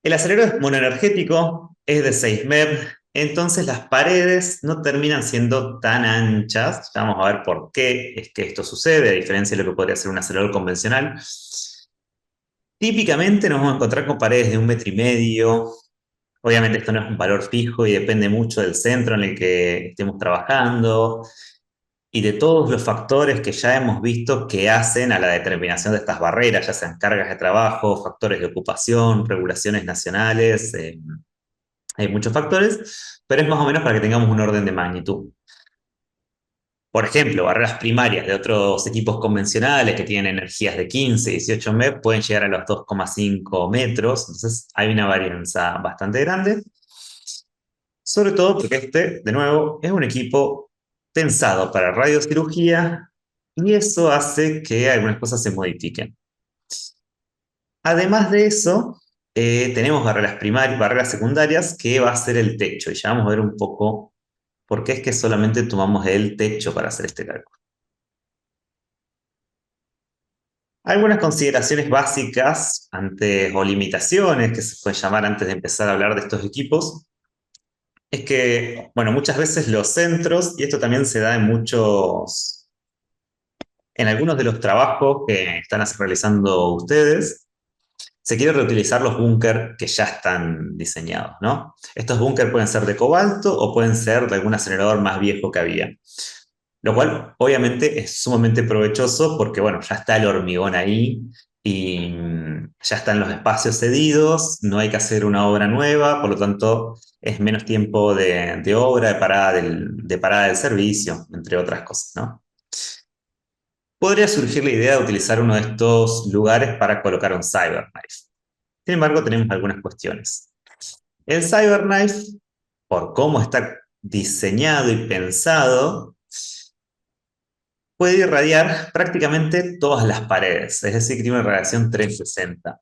El acelerador es monoenergético, es de 6 MeV, entonces las paredes no terminan siendo tan anchas. Ya vamos a ver por qué es que esto sucede, a diferencia de lo que podría ser un acelerador convencional. Típicamente nos vamos a encontrar con paredes de 1,5 metros. Obviamente esto no es un valor fijo y depende mucho del centro en el que estemos trabajando y de todos los factores que ya hemos visto que hacen a la determinación de estas barreras, ya sean cargas de trabajo, factores de ocupación, regulaciones nacionales, hay muchos factores, pero es más o menos para que tengamos un orden de magnitud. Por ejemplo, barreras primarias de otros equipos convencionales que tienen energías de 15, 18 MeV pueden llegar a los 2,5 metros, entonces hay una varianza bastante grande. Sobre todo porque de nuevo, es un equipo pensado para radiocirugía y eso hace que algunas cosas se modifiquen. Además de eso, tenemos barreras primarias, barreras secundarias, que va a ser el techo. Y ya vamos a ver un poco por qué es que solamente tomamos el techo para hacer este cálculo. Algunas consideraciones básicas antes, o limitaciones que se pueden llamar antes de empezar a hablar de estos equipos, es que, bueno, muchas veces los centros, y esto también se da en algunos de los trabajos que están realizando ustedes, se quiere reutilizar los búnker que ya están diseñados, ¿no? Estos búnker pueden ser de cobalto o pueden ser de algún acelerador más viejo que había. Lo cual obviamente es sumamente provechoso porque, bueno, ya está el hormigón ahí y ya están los espacios cedidos, no hay que hacer una obra nueva, por lo tanto es menos tiempo de obra, de parada del servicio, entre otras cosas, ¿no? Podría surgir la idea de utilizar uno de estos lugares para colocar un CyberKnife. Sin embargo, tenemos algunas cuestiones. El CyberKnife, por cómo está diseñado y pensado, puede irradiar prácticamente todas las paredes, es decir, que tiene una radiación 360.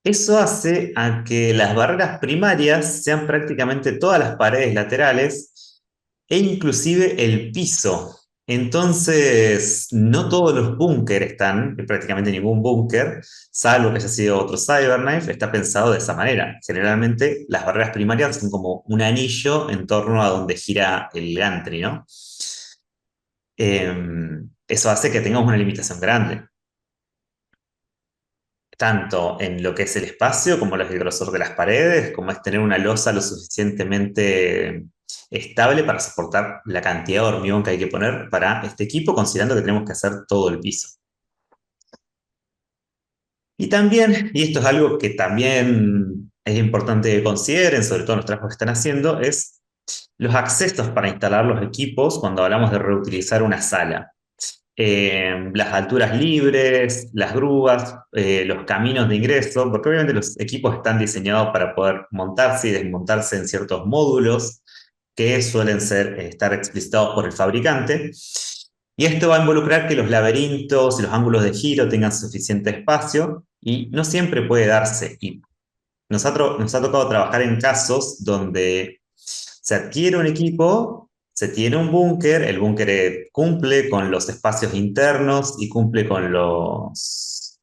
Eso hace a que las barreras primarias sean prácticamente todas las paredes laterales e inclusive el piso. Entonces, no todos los búnkeres están, prácticamente ningún búnker, salvo que haya sido otro CyberKnife, está pensado de esa manera. Generalmente las barreras primarias son como un anillo en torno a donde gira el gantry, ¿no? Eso hace que tengamos una limitación grande, tanto en lo que es el espacio, como el grosor de las paredes, como es tener una losa lo suficientemente estable para soportar la cantidad de hormigón que hay que poner para este equipo, considerando que tenemos que hacer todo el piso. Y también, y esto es algo que también es importante que consideren, sobre todo en los trabajos que están haciendo, es los accesos para instalar los equipos cuando hablamos de reutilizar una sala. Las alturas libres, las grúas, los caminos de ingreso, porque obviamente los equipos están diseñados para poder montarse y desmontarse en ciertos módulos que suelen estar explicitados por el fabricante. Y esto va a involucrar que los laberintos y los ángulos de giro tengan suficiente espacio y no siempre puede darse. Y nos ha tocado trabajar en casos donde se adquiere un equipo, se tiene un búnker, el búnker cumple con los espacios internos y cumple con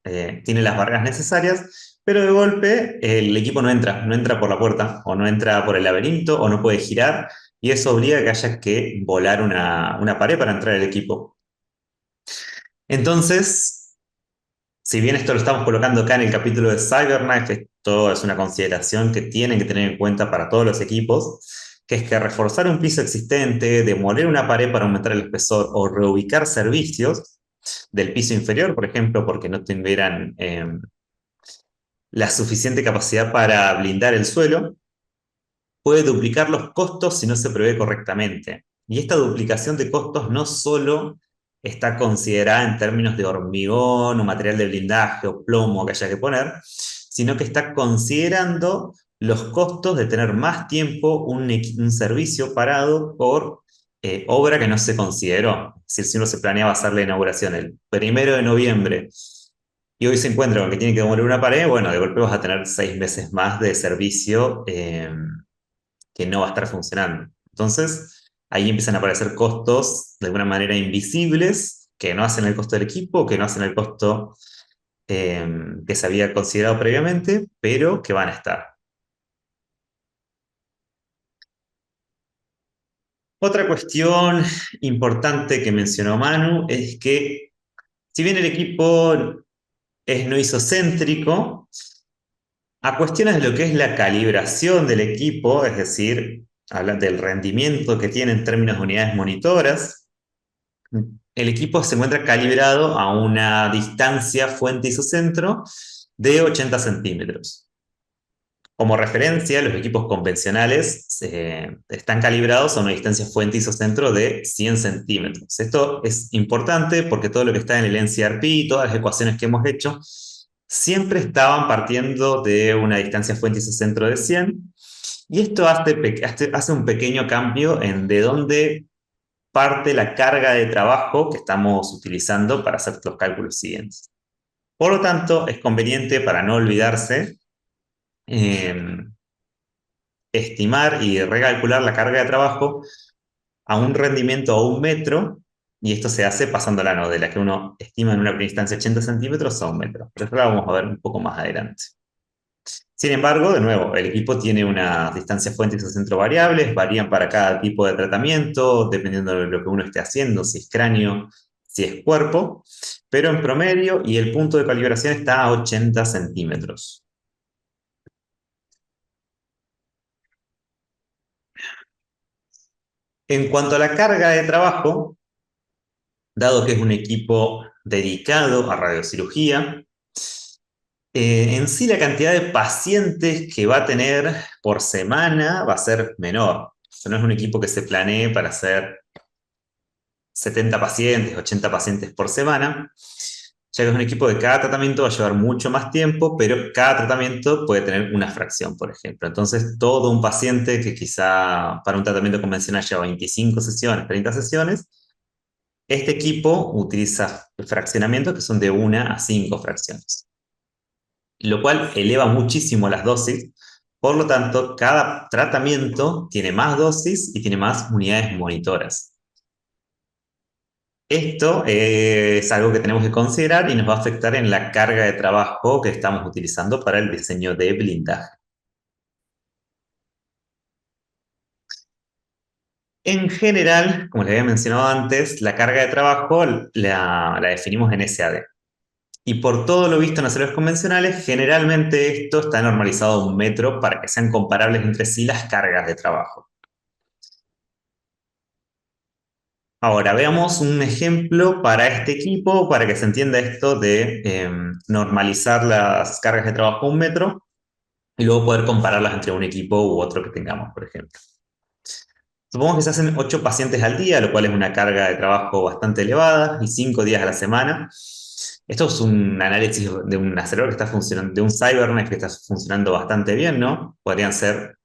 tiene las barreras necesarias, pero de golpe el equipo no entra por la puerta, o no entra por el laberinto, o no puede girar, y eso obliga a que haya que volar una pared para entrar el equipo. Entonces, si bien esto lo estamos colocando acá en el capítulo de CyberKnife, esto es una consideración que tienen que tener en cuenta para todos los equipos, que es que reforzar un piso existente, demoler una pared para aumentar el espesor o reubicar servicios del piso inferior, por ejemplo, porque no tuvieran la suficiente capacidad para blindar el suelo, puede duplicar los costos si no se prevé correctamente. Y esta duplicación de costos no solo está considerada en términos de hormigón o material de blindaje o plomo que haya que poner, sino que está considerando los costos de tener más tiempo un servicio parado por obra que no se consideró. Es decir, si uno se planeaba hacer la inauguración el 1 de noviembre y hoy se encuentra con que tiene que demoler una pared, bueno, de golpe vas a tener 6 meses más de servicio que no va a estar funcionando. Entonces, ahí empiezan a aparecer costos de alguna manera invisibles que no hacen el costo del equipo, que no hacen el costo que se había considerado previamente, pero que van a estar. Otra cuestión importante que mencionó Manu es que si bien el equipo es no isocéntrico, a cuestiones de lo que es la calibración del equipo, es decir, hablan del rendimiento que tiene en términos de unidades monitoras, el equipo se encuentra calibrado a una distancia fuente isocentro de 80 centímetros. Como referencia, los equipos convencionales están calibrados a una distancia fuente isocentro de 100 centímetros. Esto es importante porque todo lo que está en el NCRP, todas las ecuaciones que hemos hecho, siempre estaban partiendo de una distancia fuente isocentro de 100 Y esto hace un pequeño cambio en de dónde parte la carga de trabajo que estamos utilizando para hacer los cálculos siguientes. Por lo tanto, es conveniente para no olvidarse eh, estimar y recalcular la carga de trabajo a un rendimiento a un metro, y esto se hace pasándola, ¿no?, de la que uno estima en una primera instancia 80 centímetros a un metro. Pero esto lo vamos a ver un poco más adelante. Sin embargo, de nuevo, el equipo tiene unas distancias fuentes y centro variables, varían para cada tipo de tratamiento, dependiendo de lo que uno esté haciendo, si es cráneo, si es cuerpo, pero en promedio y el punto de calibración está a 80 centímetros. En cuanto a la carga de trabajo, dado que es un equipo dedicado a radiocirugía, en sí la cantidad de pacientes que va a tener por semana va a ser menor. O sea, no es un equipo que se planee para hacer 70 pacientes, 80 pacientes por semana, ya que es un equipo de cada tratamiento va a llevar mucho más tiempo, pero cada tratamiento puede tener una fracción, por ejemplo. Entonces, todo un paciente que quizá para un tratamiento convencional lleva 25 sesiones, 30 sesiones, este equipo utiliza fraccionamientos que son de 1 a 5 fracciones, lo cual eleva muchísimo las dosis. Por lo tanto, cada tratamiento tiene más dosis y tiene más unidades monitoras. Esto es algo que tenemos que considerar y nos va a afectar en la carga de trabajo que estamos utilizando para el diseño de blindaje. En general, como les había mencionado antes, la carga de trabajo la definimos en SAD. Y por todo lo visto en aceleros convencionales, generalmente esto está normalizado a un metro para que sean comparables entre sí las cargas de trabajo. Ahora, veamos un ejemplo para este equipo, para que se entienda esto de normalizar las cargas de trabajo a un metro y luego poder compararlas entre un equipo u otro que tengamos, por ejemplo. Supongamos que se hacen 8 pacientes al día, lo cual es una carga de trabajo bastante elevada, y 5 días a la semana. Esto es un análisis de un acelerador que está funcionando, de un Cybernet que está funcionando bastante bien, ¿no? Podrían ser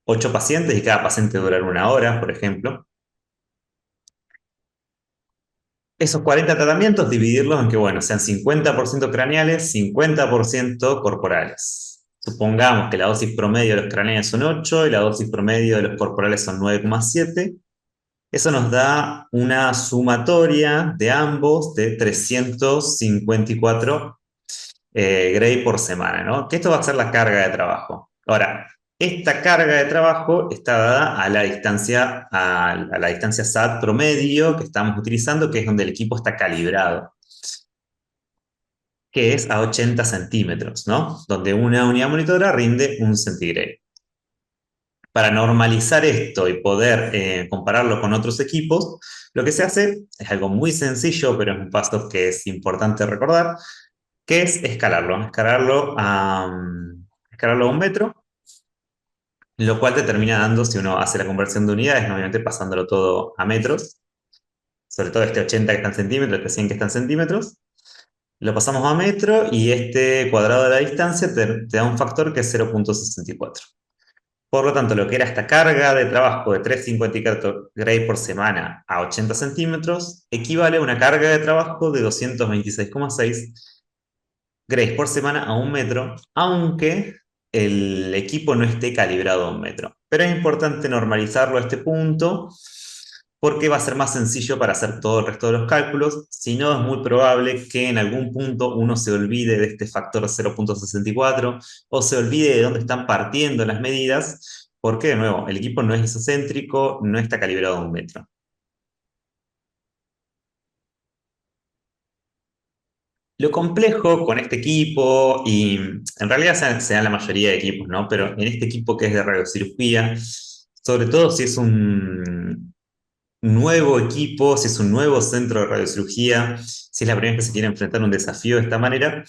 8 pacientes y cada paciente durar 1 hora, por ejemplo. Esos 40 tratamientos, dividirlos en que, bueno, sean 50% craneales, 50% corporales. Supongamos que la dosis promedio de los craneales son 8 y la dosis promedio de los corporales son 9,7. Eso nos da una sumatoria de ambos de 354 Gray por semana, ¿no? Que esto va a ser la carga de trabajo. Ahora, esta carga de trabajo está dada a la distancia, a la distancia SAT promedio que estamos utilizando, que es donde el equipo está calibrado, que es a 80 centímetros, ¿no? Donde una unidad monitora rinde 1 centigrade. Para normalizar esto y poder compararlo con otros equipos, lo que se hace es algo muy sencillo, pero es un paso que es importante recordar, que es escalarlo a un metro, lo cual te termina dando, si uno hace la conversión de unidades, obviamente pasándolo todo a metros, sobre todo este 80 que está en centímetros, este 100 que está en centímetros, lo pasamos a metro y este cuadrado de la distancia te da un factor que es 0,64. Por lo tanto, lo que era esta carga de trabajo de 354 Gray por semana a 80 centímetros equivale a una carga de trabajo de 226,6 Grays por semana a un metro, aunque el equipo no esté calibrado a un metro. Pero es importante normalizarlo a este punto porque va a ser más sencillo para hacer todo el resto de los cálculos. Si no, es muy probable que en algún punto uno se olvide de este factor 0,64 o se olvide de dónde están partiendo las medidas, porque de nuevo, el equipo no es isocéntrico, no está calibrado a un metro. Lo complejo con este equipo, y en realidad se dan la mayoría de equipos, ¿no? Pero en este equipo que es de radiocirugía, sobre todo si es un nuevo equipo, si es un nuevo centro de radiocirugía, si es la primera vez que se quiere enfrentar a un desafío de esta manera,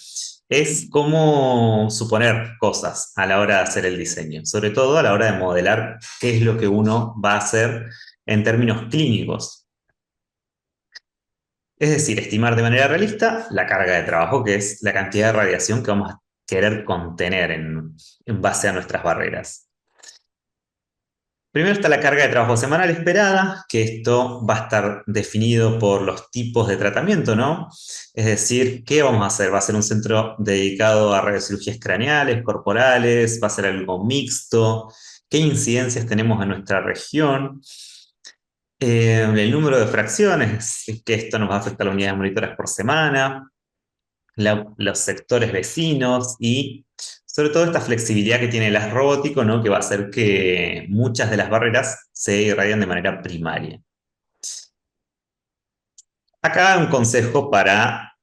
es cómo suponer cosas a la hora de hacer el diseño, sobre todo a la hora de modelar qué es lo que uno va a hacer en términos clínicos. Es decir, estimar de manera realista la carga de trabajo, que es la cantidad de radiación que vamos a querer contener en base a nuestras barreras. Primero está la carga de trabajo semanal esperada, que esto va a estar definido por los tipos de tratamiento, ¿no? Es decir, ¿qué vamos a hacer? ¿Va a ser un centro dedicado a radiocirugías craneales, corporales? ¿Va a ser algo mixto? ¿Qué incidencias tenemos en nuestra región? El número de fracciones, que esto nos va a afectar a las unidades monitoras por semana, los sectores vecinos y sobre todo esta flexibilidad que tiene el as robótico, ¿no? Que va a hacer que muchas de las barreras se irradian de manera primaria. Acá un consejo para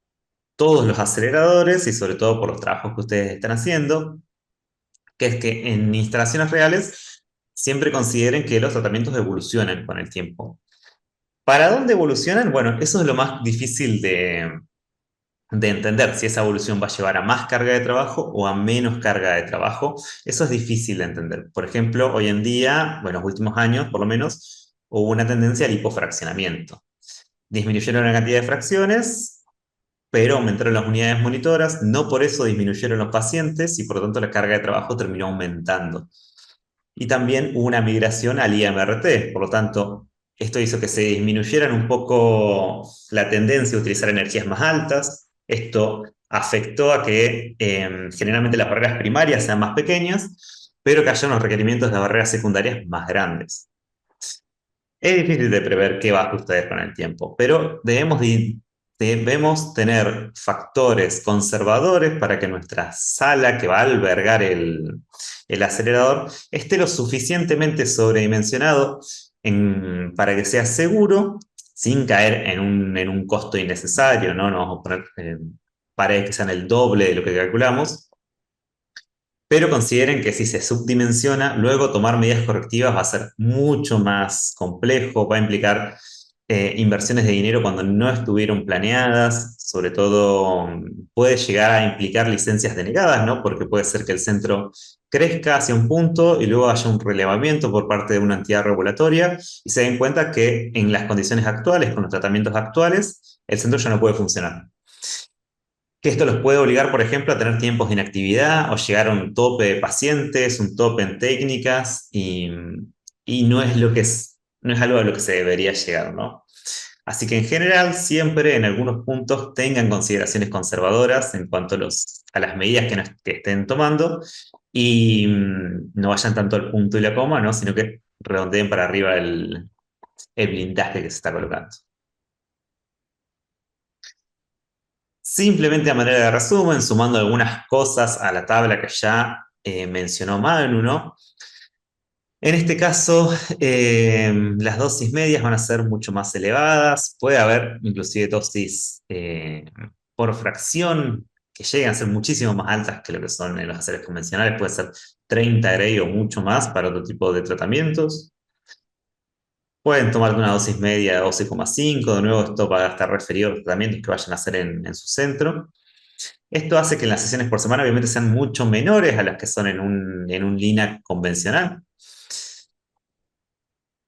todos los aceleradores y sobre todo por los trabajos que ustedes están haciendo, que es que en instalaciones reales siempre consideren que los tratamientos evolucionan con el tiempo. ¿Para dónde evolucionan? Bueno, eso es lo más difícil de entender si esa evolución va a llevar a más carga de trabajo o a menos carga de trabajo. Eso es difícil de entender. Por ejemplo, hoy en día, bueno, en los últimos años por lo menos, hubo una tendencia al hipofraccionamiento. Disminuyeron la cantidad de fracciones, pero aumentaron las unidades monitoras, no por eso disminuyeron los pacientes y por lo tanto la carga de trabajo terminó aumentando. Y también hubo una migración al IMRT, por lo tanto, esto hizo que se disminuyeran un poco la tendencia a utilizar energías más altas. Esto afectó a que generalmente las barreras primarias sean más pequeñas, pero que haya unos requerimientos de barreras secundarias más grandes. Es difícil de prever qué va a suceder con el tiempo, pero debemos tener factores conservadores para que nuestra sala que va a albergar el acelerador esté lo suficientemente sobredimensionado para que sea seguro sin caer en un costo innecesario, ¿no? No vamos a poner paredes que sean el doble de lo que calculamos, pero consideren que si se subdimensiona, luego tomar medidas correctivas va a ser mucho más complejo, va a implicar inversiones de dinero cuando no estuvieron planeadas, sobre todo puede llegar a implicar licencias denegadas, ¿no? Porque puede ser que el centro crezca hacia un punto y luego haya un relevamiento por parte de una entidad regulatoria y se den cuenta que en las condiciones actuales, con los tratamientos actuales, el centro ya no puede funcionar. Que esto los puede obligar, por ejemplo, a tener tiempos de inactividad o llegar a un tope de pacientes, un tope en técnicas y no es no es algo a lo que se debería llegar, ¿no? Así que en general, siempre en algunos puntos tengan consideraciones conservadoras en cuanto a las medidas que estén tomando y no vayan tanto al punto y la coma, ¿no? Sino que redondeen para arriba el blindaje que se está colocando. Simplemente a manera de resumen, sumando algunas cosas a la tabla que ya mencionó Manu, ¿no? En este caso, las dosis medias van a ser mucho más elevadas. Puede haber inclusive dosis por fracción que lleguen a ser muchísimo más altas que lo que son en los aceites convencionales. Puede ser 30 Gray o mucho más para otro tipo de tratamientos. Pueden tomar una dosis media de 12,5. De nuevo, esto va a estar referido a los tratamientos que vayan a hacer en su centro. Esto hace que las sesiones por semana obviamente sean mucho menores a las que son en un LINAC convencional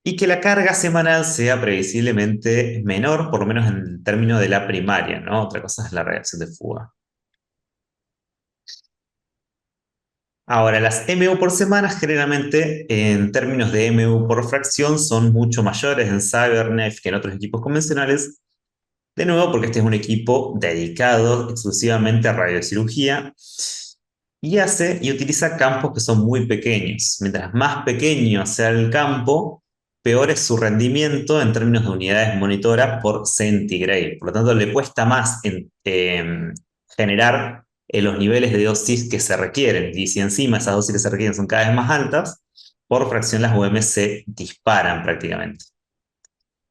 y que la carga semanal sea previsiblemente menor, por lo menos en términos de la primaria, ¿no? Otra cosa es la reacción de fuga. Ahora, las MU por semana generalmente en términos de MU por fracción son mucho mayores en Cyberknife que en otros equipos convencionales. De nuevo, porque este es un equipo dedicado exclusivamente a radiocirugía y hace y utiliza campos que son muy pequeños. Mientras más pequeño sea el campo, peor es su rendimiento en términos de unidades monitoras por centigrade. Por lo tanto, le cuesta más generar los niveles de dosis que se requieren. Y si encima esas dosis que se requieren son cada vez más altas, por fracción las UM se disparan prácticamente.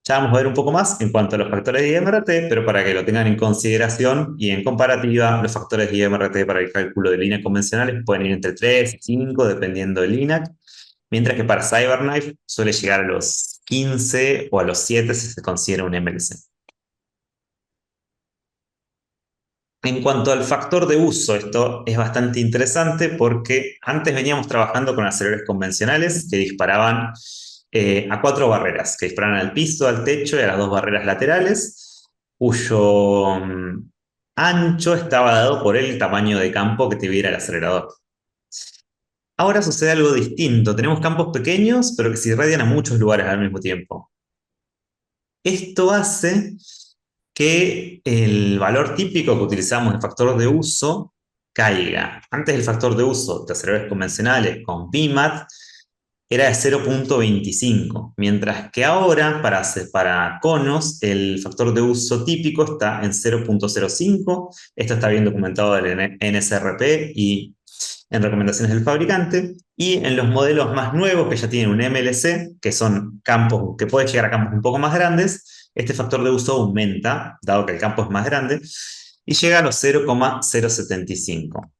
Ya vamos a ver un poco más en cuanto a los factores de IMRT, pero para que lo tengan en consideración y en comparativa, los factores de IMRT para el cálculo de líneas convencionales pueden ir entre 3 y 5 dependiendo del LINAC, mientras que para CyberKnife suele llegar a los 15 o a los 7 si se considera un MLC. En cuanto al factor de uso, esto es bastante interesante porque antes veníamos trabajando con aceleradores convencionales que disparaban a 4 barreras, que disparaban al piso, al techo y a las 2 barreras laterales, cuyo ancho estaba dado por el tamaño de campo que tuviera el acelerador. Ahora sucede algo distinto. Tenemos campos pequeños, pero que se irradian a muchos lugares al mismo tiempo. Esto hace que el valor típico que utilizamos de factor de uso caiga. Antes el factor de uso de aceleradores convencionales con PIMAT era de 0,25, mientras que ahora para conos el factor de uso típico está en 0,05. Esto está bien documentado en NSRP y en recomendaciones del fabricante, y en los modelos más nuevos que ya tienen un MLC, que son campos que pueden llegar a campos un poco más grandes, este factor de uso aumenta, dado que el campo es más grande, y llega a los 0,075.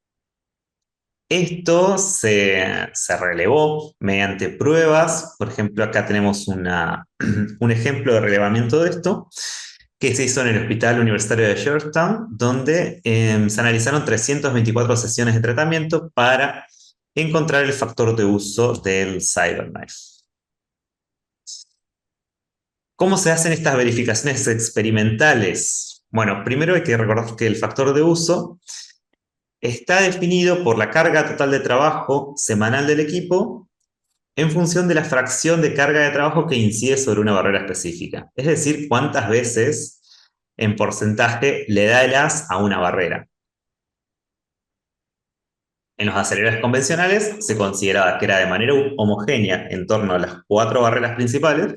Esto se relevó mediante pruebas. Por ejemplo, acá tenemos un ejemplo de relevamiento de esto que se hizo en el Hospital Universitario de Georgetown, donde se analizaron 324 sesiones de tratamiento para encontrar el factor de uso del CyberKnife. ¿Cómo se hacen estas verificaciones experimentales? Bueno, primero hay que recordar que el factor de uso está definido por la carga total de trabajo semanal del equipo en función de la fracción de carga de trabajo que incide sobre una barrera específica. Es decir, cuántas veces en porcentaje le da el as a una barrera. En los aceleradores convencionales se consideraba que era de manera homogénea en torno a las 4 barreras principales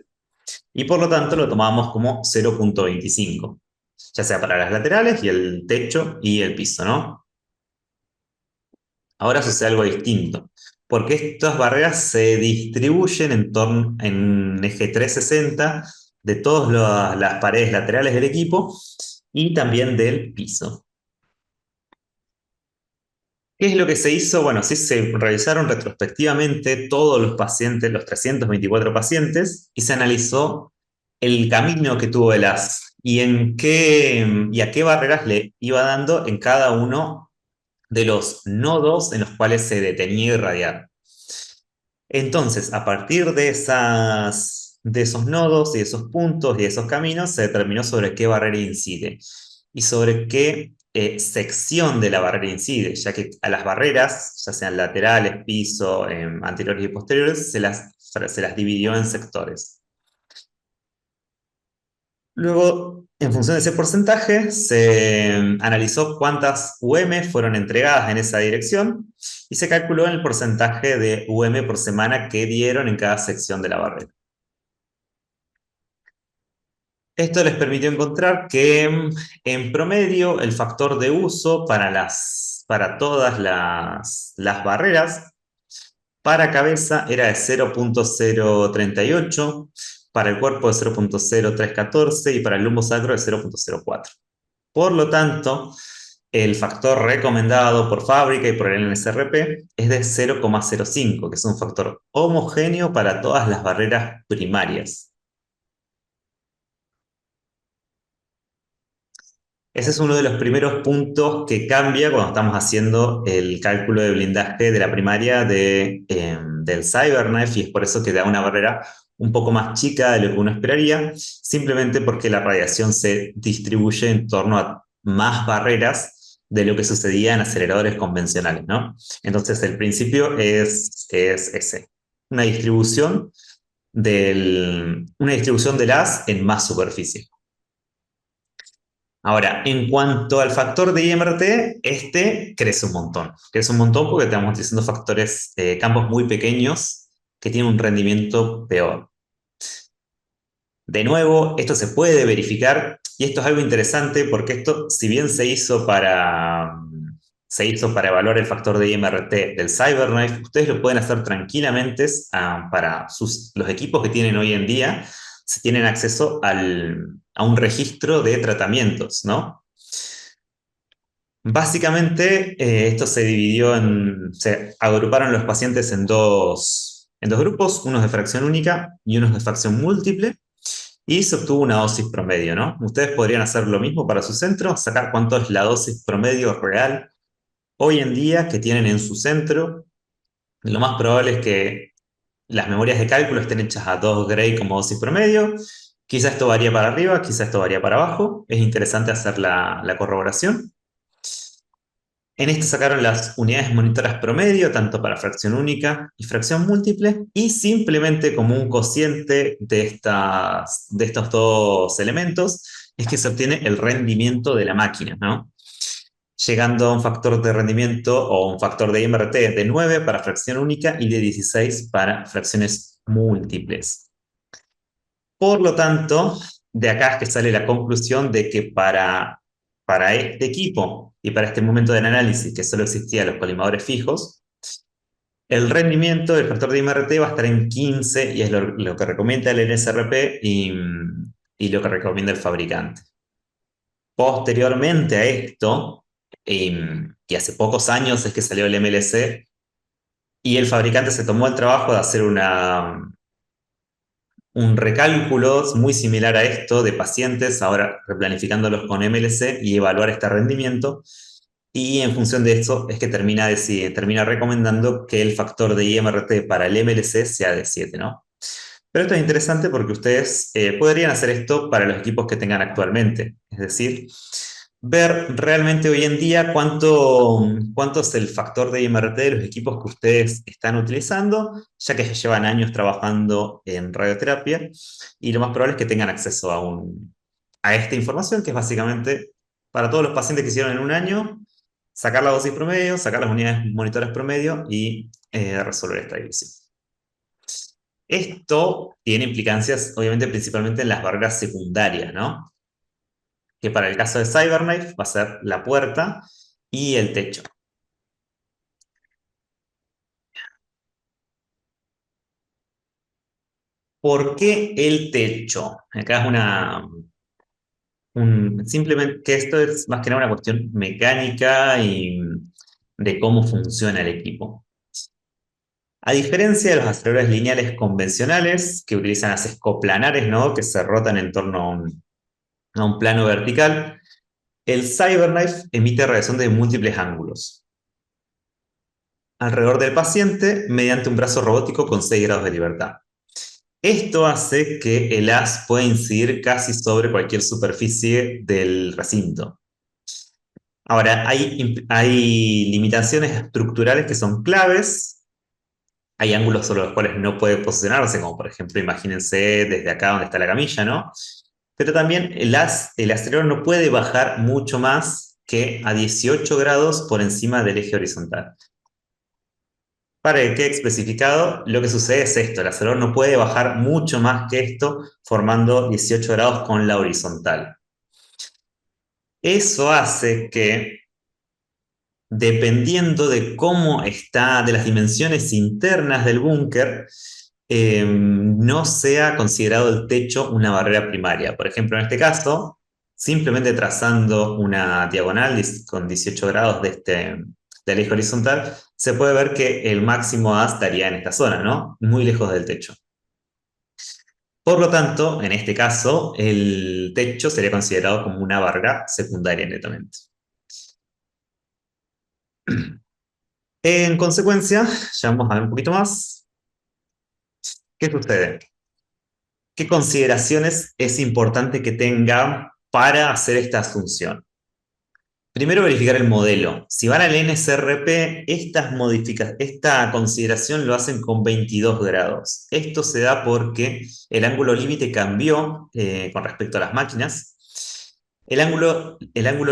y por lo tanto lo tomábamos como 0,25, ya sea para las laterales y el techo y el piso, ¿no? Ahora sucede algo distinto, porque estas barreras se distribuyen en eje 360 de todas las paredes laterales del equipo y también del piso. ¿Qué es lo que se hizo? Bueno, sí se revisaron retrospectivamente todos los pacientes, los 324 pacientes, y se analizó el camino que tuvo el as y y a qué barreras le iba dando en cada uno de los nodos en los cuales se detenía irradiar. Entonces, a partir de esos nodos y esos puntos y esos caminos, se determinó sobre qué barrera incide y sobre qué sección de la barrera incide, ya que a las barreras, ya sean laterales, piso, anteriores y posteriores, se las dividió en sectores. Luego, en función de ese porcentaje, se analizó cuántas UM fueron entregadas en esa dirección y se calculó el porcentaje de UM por semana que dieron en cada sección de la barrera. Esto les permitió encontrar que en promedio el factor de uso para todas las barreras para cabeza era de 0,038, para el cuerpo de 0,0314 y para el lumbo sacro de 0,04. Por lo tanto, el factor recomendado por fábrica y por el NSRP es de 0,05, que es un factor homogéneo para todas las barreras primarias. Ese es uno de los primeros puntos que cambia cuando estamos haciendo el cálculo de blindaje de la primaria del CyberKnife, y es por eso que da una barrera un poco más chica de lo que uno esperaría, simplemente porque la radiación se distribuye en torno a más barreras de lo que sucedía en aceleradores convencionales, ¿no? Entonces el principio es ese, una una distribución del haz en más superficie. Ahora, en cuanto al factor de IMRT, este crece un montón. Crece un montón porque estamos utilizando campos muy pequeños que tienen un rendimiento peor. De nuevo, esto se puede verificar y esto es algo interesante porque esto, si bien se hizo para evaluar el factor de IMRT del CyberKnife, ustedes lo pueden hacer tranquilamente para los equipos que tienen hoy en día, si tienen acceso a un registro de tratamientos, ¿no? Básicamente, esto se agruparon los pacientes en dos grupos, unos de fracción única y unos de fracción múltiple, y se obtuvo una dosis promedio, ¿no? Ustedes podrían hacer lo mismo para su centro, sacar cuánto es la dosis promedio real hoy en día que tienen en su centro. Lo más probable es que las memorias de cálculo estén hechas a 2 Gray como dosis promedio. Quizá esto varía para arriba, quizá esto varía para abajo. Es interesante hacer la corroboración. En este sacaron las unidades monitoras promedio, tanto para fracción única y fracción múltiple, y simplemente como un cociente de estos dos elementos es que se obtiene el rendimiento de la máquina, ¿no? Llegando a un factor de rendimiento o un factor de IMRT de 9 para fracción única y de 16 para fracciones múltiples. Por lo tanto, de acá es que sale la conclusión de que para este equipo y para este momento del análisis que solo existían los colimadores fijos, el rendimiento del factor de IMRT va a estar en 15 y es lo que recomienda el NSRP y lo que recomienda el fabricante. Posteriormente a esto, y hace pocos años es que salió el MLC, y el fabricante se tomó el trabajo de hacer un recálculo muy similar a esto de pacientes, ahora replanificándolos con MLC y evaluar este rendimiento. Y en función de eso es que termina recomendando que el factor de IMRT para el MLC sea de 7, ¿no? Pero esto es interesante porque ustedes podrían hacer esto para los equipos que tengan actualmente. Es decir, ver realmente hoy en día cuánto es el factor de IMRT de los equipos que ustedes están utilizando, ya que ya llevan años trabajando en radioterapia y lo más probable es que tengan acceso a esta información, que es básicamente para todos los pacientes que hicieron en un año, sacar la dosis promedio, sacar las unidades monitoras promedio y resolver esta división. Esto tiene implicancias, obviamente, principalmente en las barreras secundarias, ¿no? Que para el caso de CyberKnife va a ser la puerta y el techo. ¿Por qué el techo? Acá es simplemente que esto es más que nada una cuestión mecánica y de cómo funciona el equipo. A diferencia de los aceleradores lineales convencionales, que utilizan haces coplanares, ¿no? Que se rotan en torno a un plano vertical, el CyberKnife emite radiación de múltiples ángulos alrededor del paciente mediante un brazo robótico con 6 grados de libertad. Esto hace que el haz pueda incidir casi sobre cualquier superficie del recinto. Ahora, hay limitaciones estructurales que son claves. Hay ángulos sobre los cuales no puede posicionarse, como por ejemplo, imagínense desde acá donde está la camilla, ¿no? Pero también el acelerador no puede bajar mucho más que a 18 grados por encima del eje horizontal. Para que quede especificado, lo que sucede es esto, el acelerador no puede bajar mucho más que esto, formando 18 grados con la horizontal. Eso hace que, dependiendo de cómo está, de las dimensiones internas del búnker, no sea considerado el techo una barrera primaria. Por ejemplo, en este caso, simplemente trazando una diagonal con 18 grados del eje horizontal, se puede ver que el máximo A estaría en esta zona, ¿no? Muy lejos del techo. Por lo tanto, en este caso, el techo sería considerado como una barrera secundaria netamente. En consecuencia, ya vamos a ver un poquito más. ¿Qué sucede? ¿Qué consideraciones es importante que tenga para hacer esta asunción? Primero, verificar el modelo. Si van al NSRP, esta consideración lo hacen con 22 grados. Esto se da porque el ángulo límite cambió con respecto a las máquinas. El ángulo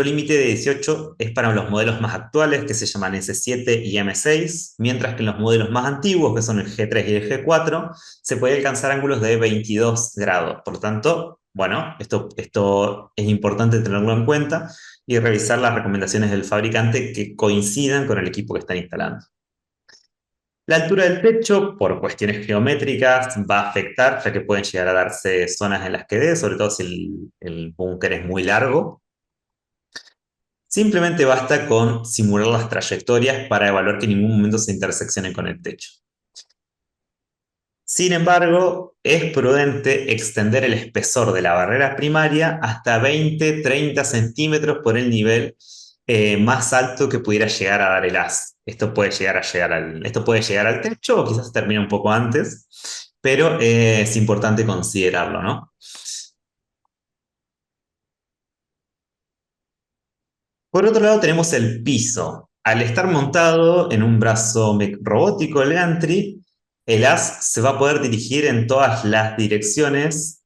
límite de 18 es para los modelos más actuales, que se llaman S7 y M6, mientras que en los modelos más antiguos, que son el G3 y el G4, se puede alcanzar ángulos de 22 grados. Por lo tanto, bueno, esto es importante tenerlo en cuenta y revisar las recomendaciones del fabricante que coincidan con el equipo que están instalando. La altura del techo, por cuestiones geométricas, va a afectar, ya que pueden llegar a darse zonas en las que dé, sobre todo si el búnker es muy largo. Simplemente basta con simular las trayectorias para evaluar que en ningún momento se interseccionen con el techo. Sin embargo, es prudente extender el espesor de la barrera primaria hasta 20-30 centímetros por el nivel más alto que pudiera llegar a dar el haz. Esto puede llegar al techo o quizás termine un poco antes, pero es importante considerarlo, ¿no? Por otro lado tenemos el piso. Al estar montado en un brazo robótico, el gantry, el haz se va a poder dirigir en todas las direcciones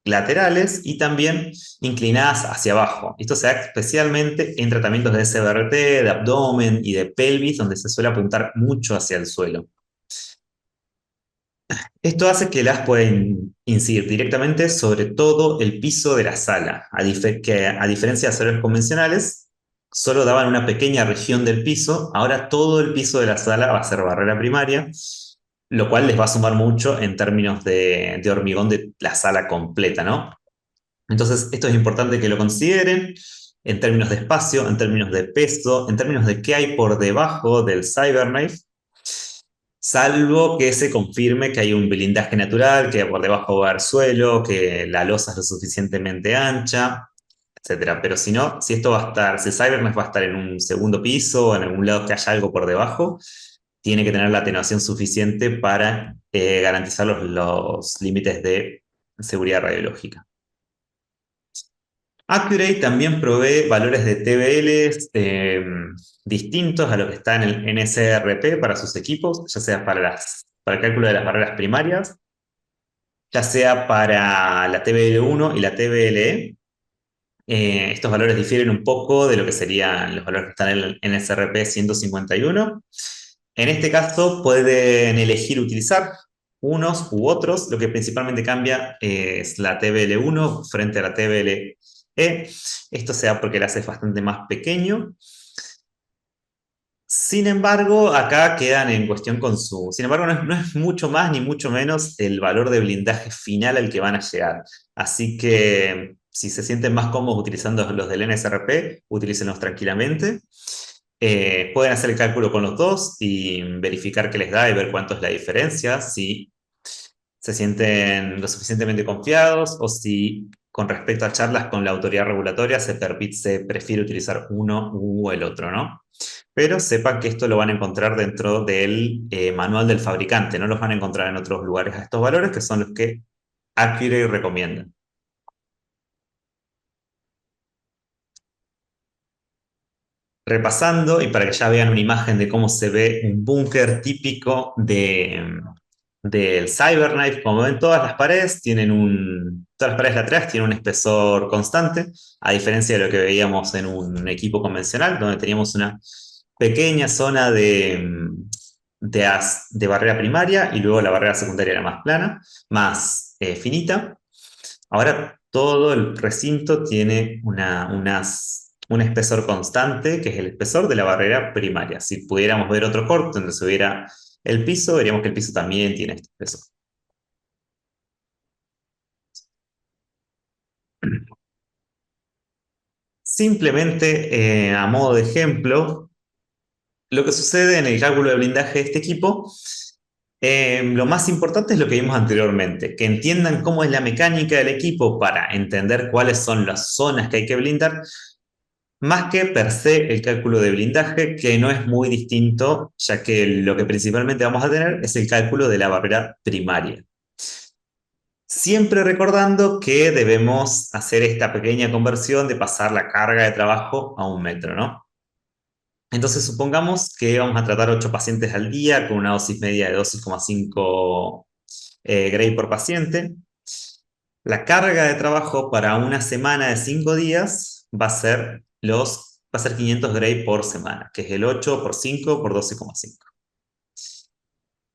laterales y también inclinadas hacia abajo. Esto se da especialmente en tratamientos de SBRT, de abdomen y de pelvis, donde se suele apuntar mucho hacia el suelo. Esto hace que el haz pueda incidir directamente sobre todo el piso de la sala, que a diferencia de acero convencionales, solo daban una pequeña región del piso, ahora todo el piso de la sala va a ser barrera primaria, lo cual les va a sumar mucho en términos de hormigón de la sala completa, ¿no? Entonces, esto es importante que lo consideren en términos de espacio, en términos de peso, en términos de qué hay por debajo del Cyberknife, salvo que se confirme que hay un blindaje natural, que por debajo va a haber suelo, que la losa es lo suficientemente ancha, etcétera. Pero si no, si esto va a estar, si el Cyberknife va a estar en un segundo piso o en algún lado que haya algo por debajo, tiene que tener la atenuación suficiente para garantizar los límites de seguridad radiológica. Accurate también provee valores de TBLs distintos a lo que está en el NSRP para sus equipos, ya sea para el cálculo de las barreras primarias, ya sea para la TBL1 y la TBLE. Estos valores difieren un poco de lo que serían los valores que están en el NSRP 151. En este caso pueden elegir utilizar unos u otros. Lo que principalmente cambia es la TBL1 frente a la TBLE. Esto se da porque el ACE es bastante más pequeño. Sin embargo, acá quedan en cuestión con su... Sin embargo, no es mucho más ni mucho menos el valor de blindaje final al que van a llegar. Así que si se sienten más cómodos utilizando los del NSRP, utilícenlos tranquilamente. Pueden hacer el cálculo con los dos y verificar qué les da y ver cuánto es la diferencia, si se sienten lo suficientemente confiados o si con respecto a charlas con la autoridad regulatoria se prefiere utilizar uno u el otro, ¿no? Pero sepan que esto lo van a encontrar dentro del manual del fabricante, no los van a encontrar en otros lugares a estos valores, que son los que Accurate recomienda. Repasando, y para que ya vean una imagen de cómo se ve un búnker típico del Cyberknife, como ven, todas las paredes laterales tienen un espesor constante, a diferencia de lo que veíamos en un equipo convencional, donde teníamos una pequeña zona de barrera primaria y luego la barrera secundaria era más plana, más finita. Ahora todo el recinto tiene un espesor constante, que es el espesor de la barrera primaria. Si pudiéramos ver otro corte donde se viera el piso, veríamos que el piso también tiene este espesor. Simplemente, a modo de ejemplo, lo que sucede en el cálculo de blindaje de este equipo, lo más importante es lo que vimos anteriormente, que entiendan cómo es la mecánica del equipo para entender cuáles son las zonas que hay que blindar, más que per se el cálculo de blindaje, que no es muy distinto, ya que lo que principalmente vamos a tener es el cálculo de la barrera primaria. Siempre recordando que debemos hacer esta pequeña conversión de pasar la carga de trabajo a un metro, ¿no? Entonces supongamos que vamos a tratar 8 pacientes al día con una dosis media de 12,5 Gray por paciente. La carga de trabajo para una semana de 5 días va a ser 500 Gray por semana, que es el 8 por 5 por 12,5.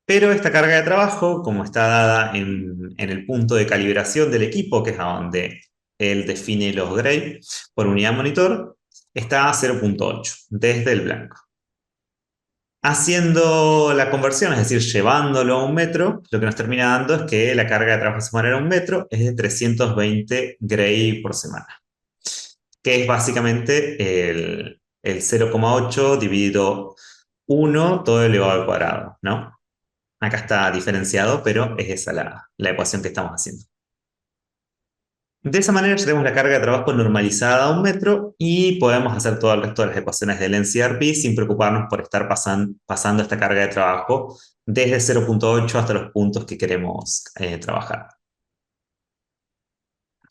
Pero esta carga de trabajo, como está dada en el punto de calibración del equipo, que es a donde él define los Gray por unidad monitor, está a 0,8 desde el blanco. Haciendo la conversión, es decir, llevándolo a un metro, lo que nos termina dando es que la carga de trabajo semanal a un metro es de 320 Gray por semana, que es básicamente el 0,8 dividido 1 todo elevado al cuadrado, ¿no? Acá está diferenciado, pero es esa la ecuación que estamos haciendo. De esa manera ya tenemos la carga de trabajo normalizada a un metro y podemos hacer todo el resto de las ecuaciones del NCRP sin preocuparnos por estar pasando esta carga de trabajo desde 0,8 hasta los puntos que queremos trabajar.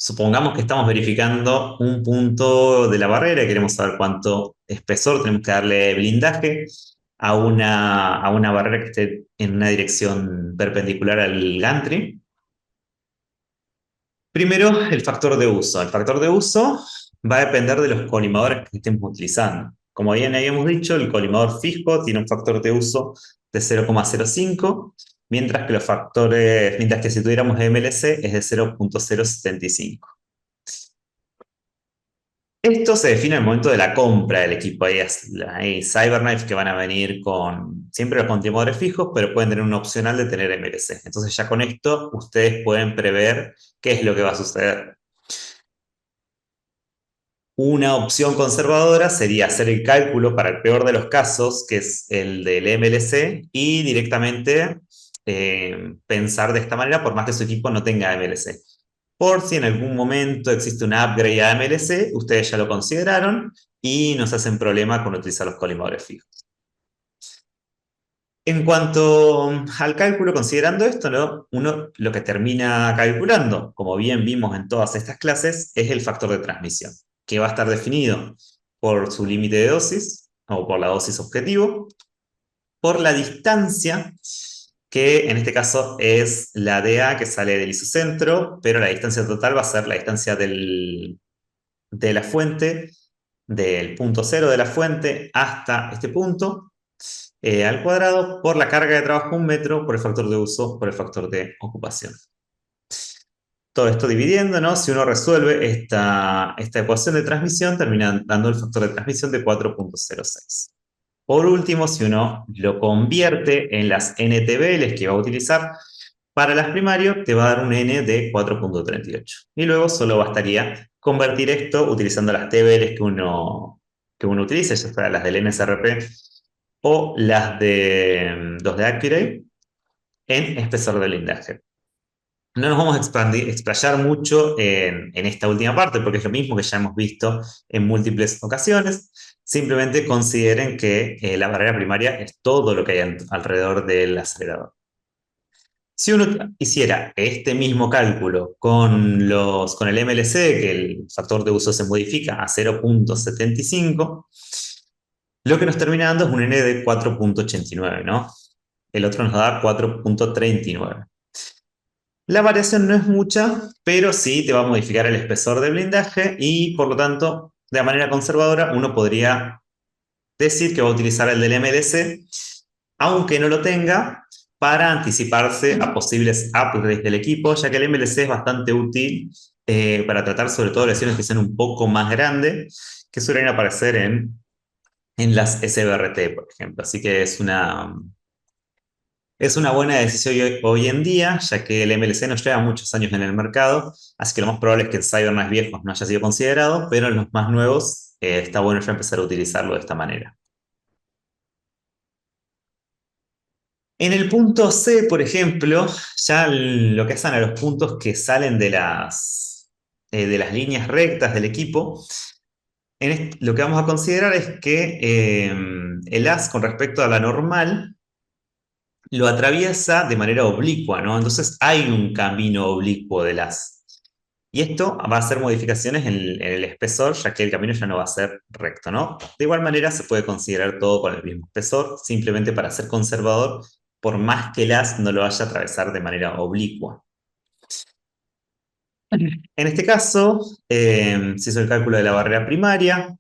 supongamos que estamos verificando un punto de la barrera y queremos saber cuánto espesor tenemos que darle blindaje a una barrera que esté en una dirección perpendicular al gantry. Primero, el factor de uso. El factor de uso va a depender de los colimadores que estemos utilizando. Como bien habíamos dicho, el colimador fijo tiene un factor de uso de 0,05, mientras que si tuviéramos MLC es de 0,075. Esto se define al momento de la compra del equipo. Hay Cyberknife que van a venir con siempre los continuadores fijos, pero pueden tener una opcional de tener MLC. Entonces ya con esto ustedes pueden prever qué es lo que va a suceder. Una opción conservadora sería hacer el cálculo para el peor de los casos, que es el del MLC, y directamente pensar de esta manera, por más que su equipo no tenga MLC. Por si en algún momento existe un upgrade a MLC, ustedes ya lo consideraron y no se hacen problema con utilizar los colimadores fijos. En cuanto al cálculo, considerando esto, ¿no? Uno lo que termina calculando, como bien vimos en todas estas clases, es el factor de transmisión, que va a estar definido por su límite de dosis o por la dosis objetivo, por la distancia, que en este caso es la DA que sale del isocentro, pero la distancia total va a ser la distancia de la fuente, del punto cero de la fuente hasta este punto, al cuadrado por la carga de trabajo un metro por el factor de uso por el factor de ocupación. Todo esto dividiendo, ¿no? Si uno resuelve esta ecuación de transmisión, termina dando el factor de transmisión de 4,06. Por último, si uno lo convierte en las NTBLs que va a utilizar para las primarios, te va a dar un N de 4,38. Y luego solo bastaría convertir esto utilizando las TBLs que uno utilice, ya sea las del NSRP o las de los de Accurate, en espesor de blindaje. No nos vamos a explayar mucho en esta última parte, porque es lo mismo que ya hemos visto en múltiples ocasiones. Simplemente consideren que la barrera primaria es todo lo que hay alrededor del acelerador. Si uno hiciera este mismo cálculo con el MLC, que el factor de uso se modifica a 0,75, lo que nos termina dando es un N de 4,89, ¿no? El otro nos da 4,39. La variación no es mucha, pero sí te va a modificar el espesor de blindaje y, por lo tanto, de manera conservadora, uno podría decir que va a utilizar el del MLC, aunque no lo tenga, para anticiparse a posibles upgrades del equipo, ya que el MLC es bastante útil para tratar sobre todo lesiones que sean un poco más grandes, que suelen aparecer en las SBRT, por ejemplo. Así que es una buena decisión hoy en día, ya que el MLC no lleva muchos años en el mercado, así que lo más probable es que en Cyberknife viejos no haya sido considerado, pero en los más nuevos está bueno ya empezar a utilizarlo de esta manera. En el punto C, por ejemplo, ya lo que hacen a los puntos que salen de las líneas rectas del equipo, lo que vamos a considerar es que el as con respecto a la normal lo atraviesa de manera oblicua, ¿no? Entonces hay un camino oblicuo del as. Y esto va a hacer modificaciones en el espesor, ya que el camino ya no va a ser recto, ¿no? De igual manera se puede considerar todo con el mismo espesor, simplemente para ser conservador, por más que el as no lo vaya a atravesar de manera oblicua. En este caso, se hizo el cálculo de la barrera primaria,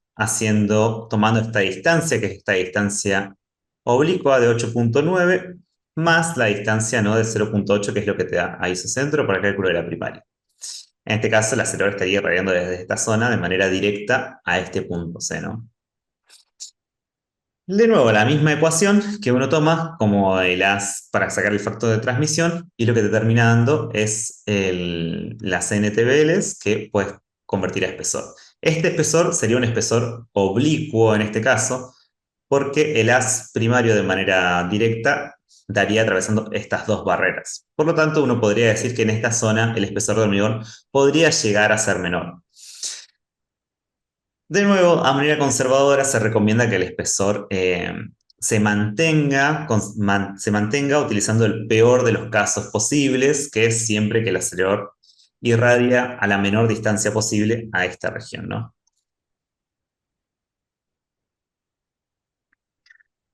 tomando esta distancia, que es esta distancia oblicua de 8,9, más la distancia, ¿no?, de 0,8, que es lo que te da a isocentro para el cálculo de la primaria. En este caso, el acelerador estaría irradiando desde esta zona de manera directa a este punto C, ¿no? De nuevo, la misma ecuación que uno toma como el as para sacar el factor de transmisión, y lo que te termina dando es las NTBLs que puedes convertir a espesor. Este espesor sería un espesor oblicuo en este caso, porque el as primario de manera directa daría atravesando estas dos barreras. Por lo tanto, uno podría decir que en esta zona el espesor de hormigón podría llegar a ser menor. De nuevo, a manera conservadora se recomienda que el espesor se mantenga utilizando el peor de los casos posibles, que es siempre que el acelerador irradia a la menor distancia posible a esta región, ¿no?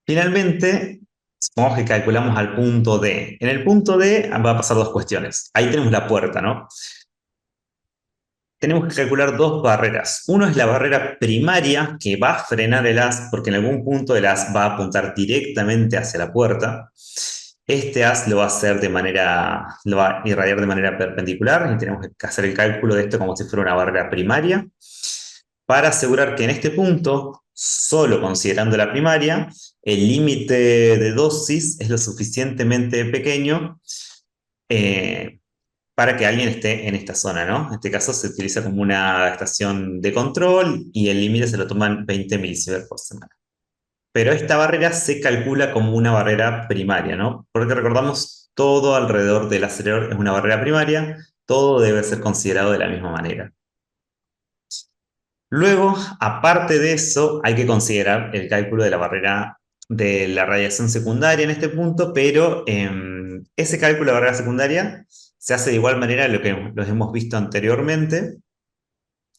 Finalmente, supongamos que calculamos al punto D. En el punto D va a pasar dos cuestiones. Ahí tenemos la puerta, ¿no? Tenemos que calcular dos barreras. Uno es la barrera primaria, que va a frenar el haz, porque en algún punto el haz va a apuntar directamente hacia la puerta. Este haz lo va a hacer lo va a irradiar de manera perpendicular, y tenemos que hacer el cálculo de esto como si fuera una barrera primaria, para asegurar que en este punto, solo considerando la primaria, el límite de dosis es lo suficientemente pequeño eh, para que alguien esté en esta zona, ¿no? En este caso se utiliza como una estación de control y el límite se lo toman 20 milisieverts por semana. Pero esta barrera se calcula como una barrera primaria, ¿no? Porque recordamos, todo alrededor del acelerador es una barrera primaria, todo debe ser considerado de la misma manera. Luego, aparte de eso, hay que considerar el cálculo de la barrera de la radiación secundaria en este punto, pero ese cálculo de la barrera secundaria se hace de igual manera a lo que los hemos visto anteriormente,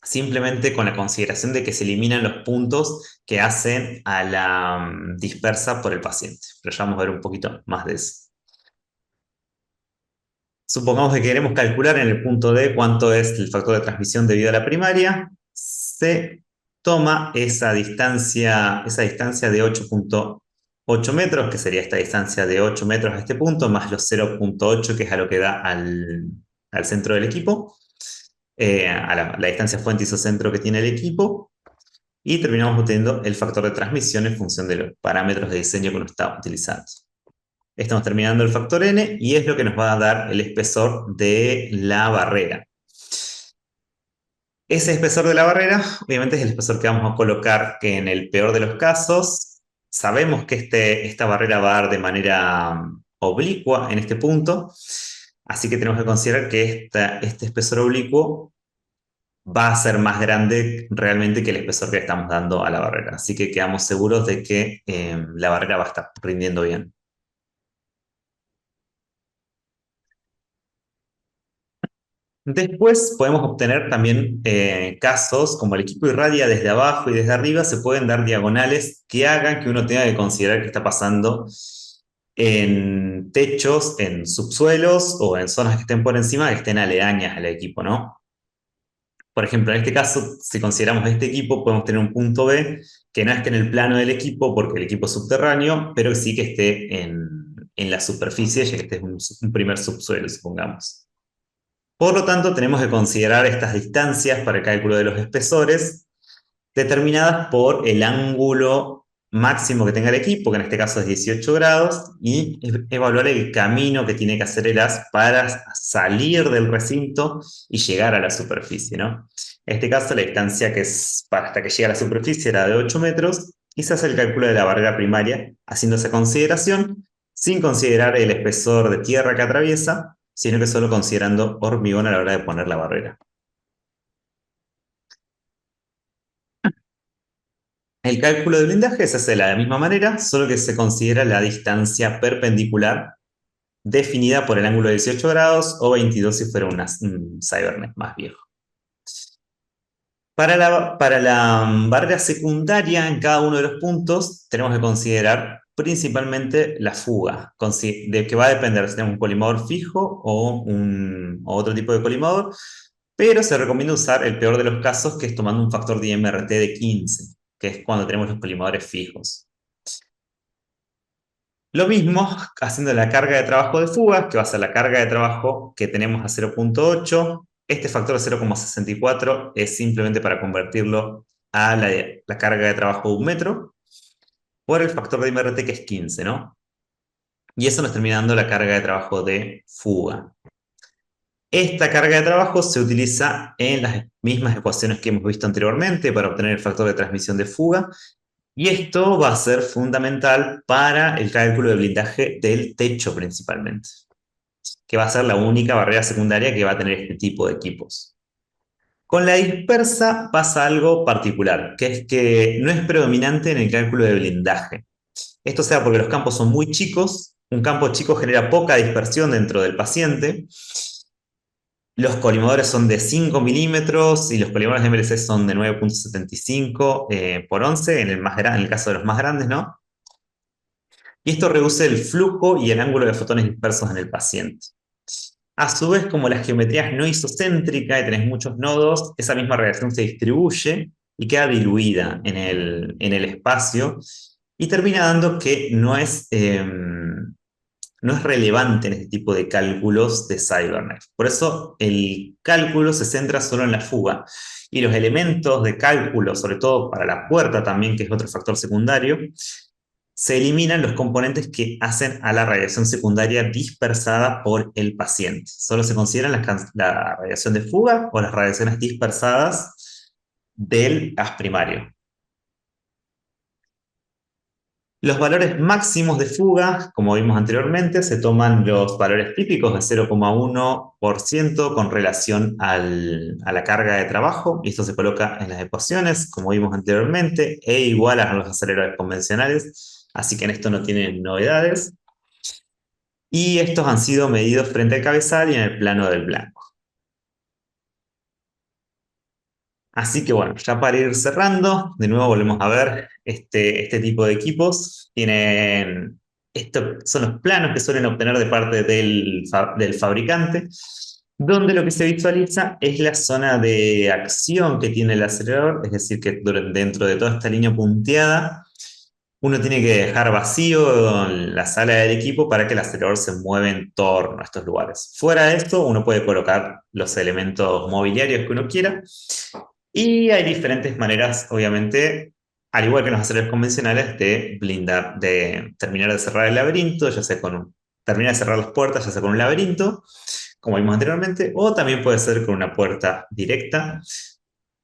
simplemente con la consideración de que se eliminan los puntos que hacen a la dispersa por el paciente. Pero ya vamos a ver un poquito más de eso. Supongamos que queremos calcular en el punto D cuánto es el factor de transmisión debido a la primaria. Se toma esa distancia de 8,8 metros, que sería esta distancia de 8 metros a este punto, más los 0,8, que es a lo que da al centro del equipo, a la distancia fuente isocentro que tiene el equipo, y terminamos obteniendo el factor de transmisión en función de los parámetros de diseño que uno está utilizando. Estamos terminando el factor n y es lo que nos va a dar el espesor de la barrera. Ese espesor de la barrera, obviamente, es el espesor que vamos a colocar, que en el peor de los casos, sabemos que esta barrera va a dar de manera oblicua en este punto, así que tenemos que considerar que este espesor oblicuo va a ser más grande realmente que el espesor que le estamos dando a la barrera. Así que quedamos seguros de que la barrera va a estar rindiendo bien. Después podemos obtener también casos, como el equipo irradia desde abajo y desde arriba, se pueden dar diagonales que hagan que uno tenga que considerar qué está pasando en techos, en subsuelos o en zonas que estén por encima, que estén aledañas al equipo, ¿no? Por ejemplo, en este caso, si consideramos este equipo, podemos tener un punto B que no esté en el plano del equipo porque el equipo es subterráneo, pero sí que esté en la superficie, ya que este es un primer subsuelo, supongamos. Por lo tanto, tenemos que considerar estas distancias para el cálculo de los espesores, determinadas por el ángulo máximo que tenga el equipo, que en este caso es 18 grados, y evaluar el camino que tiene que hacer el haz para salir del recinto y llegar a la superficie, ¿no? En este caso, la distancia que es hasta que llegue a la superficie era de 8 metros, y se hace el cálculo de la barrera primaria haciendo esa consideración, sin considerar el espesor de tierra que atraviesa, sino que solo considerando hormigón a la hora de poner la barrera. El cálculo de blindaje se hace de la misma manera, solo que se considera la distancia perpendicular definida por el ángulo de 18 grados o 22 si fuera un Cybernet más viejo. Para la barrera secundaria en cada uno de los puntos tenemos que considerar principalmente la fuga, de que va a depender si tenemos un colimador fijo o otro tipo de colimador, pero se recomienda usar el peor de los casos, que es tomando un factor de IMRT de 15, que es cuando tenemos los colimadores fijos. Lo mismo haciendo la carga de trabajo de fuga, que va a ser la carga de trabajo que tenemos a 0,8. Este factor de 0,64 es simplemente para convertirlo a la carga de trabajo de un metro, por el factor de IMRT, que es 15, ¿no? Y eso nos termina dando la carga de trabajo de fuga. Esta carga de trabajo se utiliza en las mismas ecuaciones que hemos visto anteriormente para obtener el factor de transmisión de fuga, y esto va a ser fundamental para el cálculo de blindaje del techo principalmente, que va a ser la única barrera secundaria que va a tener este tipo de equipos. Con la dispersa pasa algo particular, que es que no es predominante en el cálculo de blindaje. Esto sea porque los campos son muy chicos, un campo chico genera poca dispersión dentro del paciente, Los colimadores son de 5 milímetros y los colimadores de MLC son de 9,75 por 11 en el caso de los más grandes, ¿no? Y esto reduce el flujo y el ángulo de fotones dispersos en el paciente. A su vez, como la geometría es no isocéntrica y tenés muchos nodos, esa misma radiación se distribuye y queda diluida en el espacio y termina dando que no es relevante en este tipo de cálculos de CyberKnife. Por eso el cálculo se centra solo en la fuga y los elementos de cálculo, sobre todo para la puerta también, que es otro factor secundario, se eliminan los componentes que hacen a la radiación secundaria dispersada por el paciente. Solo se consideran la radiación de fuga o las radiaciones dispersadas del gas primario. Los valores máximos de fuga, como vimos anteriormente, se toman los valores típicos de 0,1% con relación a la carga de trabajo, y esto se coloca en las ecuaciones, como vimos anteriormente, e igual a los aceleradores convencionales, así que en esto no tienen novedades. Y estos han sido medidos frente al cabezal y en el plano del blanco. Así que bueno, ya para ir cerrando, de nuevo volvemos a ver este tipo de equipos. Estos son los planos que suelen obtener de parte del fabricante, donde lo que se visualiza es la zona de acción que tiene el acelerador, es decir, que dentro de toda esta línea punteada, uno tiene que dejar vacío la sala del equipo para que el acelerador se mueva en torno a estos lugares. Fuera de esto, uno puede colocar los elementos mobiliarios que uno quiera. Y hay diferentes maneras, obviamente, al igual que en los aceleradores convencionales, de blindar, de terminar de cerrar el laberinto, ya sea terminar de cerrar las puertas, ya sea con un laberinto, como vimos anteriormente, o también puede ser con una puerta directa,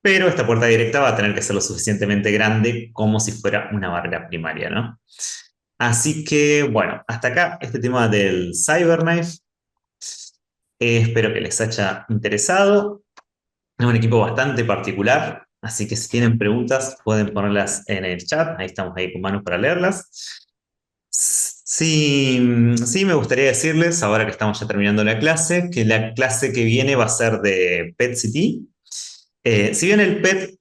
pero esta puerta directa va a tener que ser lo suficientemente grande como si fuera una barrera primaria, ¿no? Así que, bueno, hasta acá este tema del CyberKnife. Espero que les haya interesado. Es un equipo bastante particular, así que si tienen preguntas pueden ponerlas en el chat. Ahí estamos ahí con manos para leerlas. Sí, sí, me gustaría decirles, ahora que estamos ya terminando la clase, que la clase que viene va a ser de PET-CT. Si bien el PET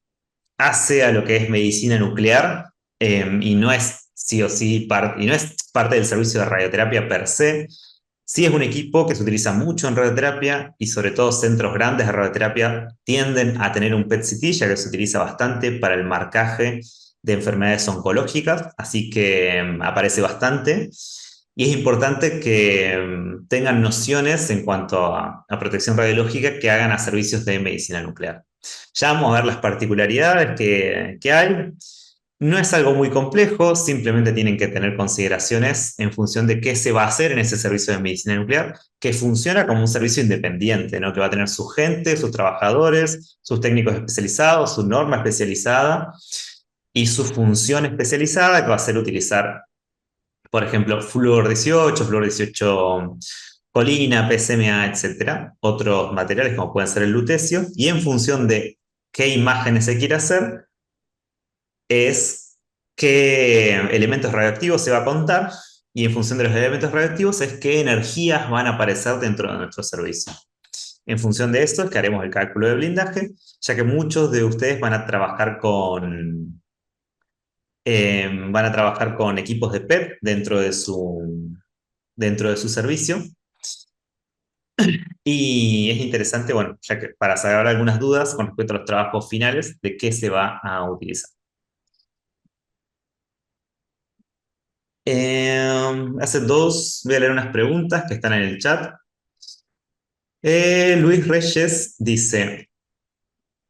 hace a lo que es medicina nuclear y no es sí o sí y no es parte del servicio de radioterapia per se. Sí es un equipo que se utiliza mucho en radioterapia y sobre todo centros grandes de radioterapia tienden a tener un PET-CT ya que se utiliza bastante para el marcaje de enfermedades oncológicas, así que aparece bastante. Y es importante que tengan nociones en cuanto a protección radiológica que hagan a servicios de medicina nuclear. Ya vamos a ver las particularidades que hay. No es algo muy complejo, simplemente tienen que tener consideraciones en función de qué se va a hacer en ese servicio de medicina nuclear, que funciona como un servicio independiente, ¿no? Que va a tener su gente, sus trabajadores, sus técnicos especializados, su norma especializada y su función especializada, que va a ser utilizar, por ejemplo, flúor 18 colina, PSMA, etcétera, otros materiales como pueden ser el lutecio, y en función de qué imágenes se quiere hacer, es qué elementos radioactivos se va a contar, y en función de los elementos radioactivos es qué energías van a aparecer dentro de nuestro servicio. En función de esto es que haremos el cálculo de blindaje, ya que muchos de ustedes van a trabajar con equipos de PET dentro de su servicio. Y es interesante, bueno, ya que para saber algunas dudas con respecto a los trabajos finales de qué se va a utilizar. Voy a leer unas preguntas que están en el chat. Luis Reyes dice,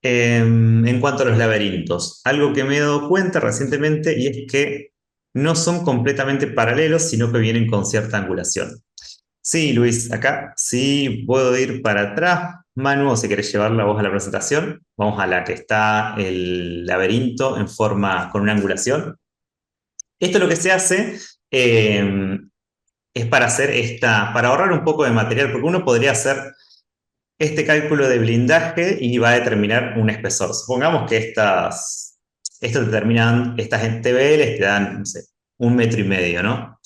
en cuanto a los laberintos, algo que me he dado cuenta recientemente y es que no son completamente paralelos, sino que vienen con cierta angulación. Sí, Luis, acá sí puedo ir para atrás. Manu, si querés llevar la voz a la presentación, vamos a la que está el laberinto en forma con una angulación. Esto lo que se hace es para ahorrar un poco de material, porque uno podría hacer este cálculo de blindaje y va a determinar un espesor. Supongamos que estas TBL te dan, no sé, 1,5 metros, ¿no?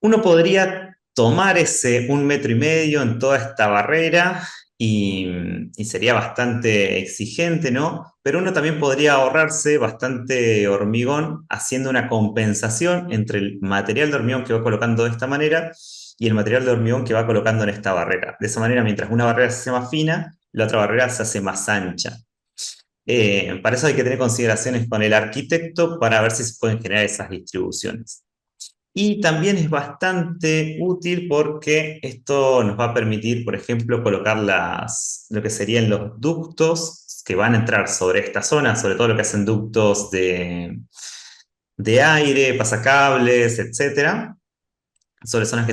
Uno podría tomar ese 1,5 metros en toda esta barrera y, y sería bastante exigente, ¿no? Pero uno también podría ahorrarse bastante hormigón haciendo una compensación entre el material de hormigón que va colocando de esta manera y el material de hormigón que va colocando en esta barrera. De esa manera, mientras una barrera se hace más fina, la otra barrera se hace más ancha. Para eso hay que tener consideraciones con el arquitecto para ver si se pueden generar esas distribuciones. Y también es bastante útil porque esto nos va a permitir, por ejemplo, colocar lo que serían los ductos que van a entrar sobre esta zona, sobre todo lo que hacen ductos de aire, pasacables, etcétera, sobre zonas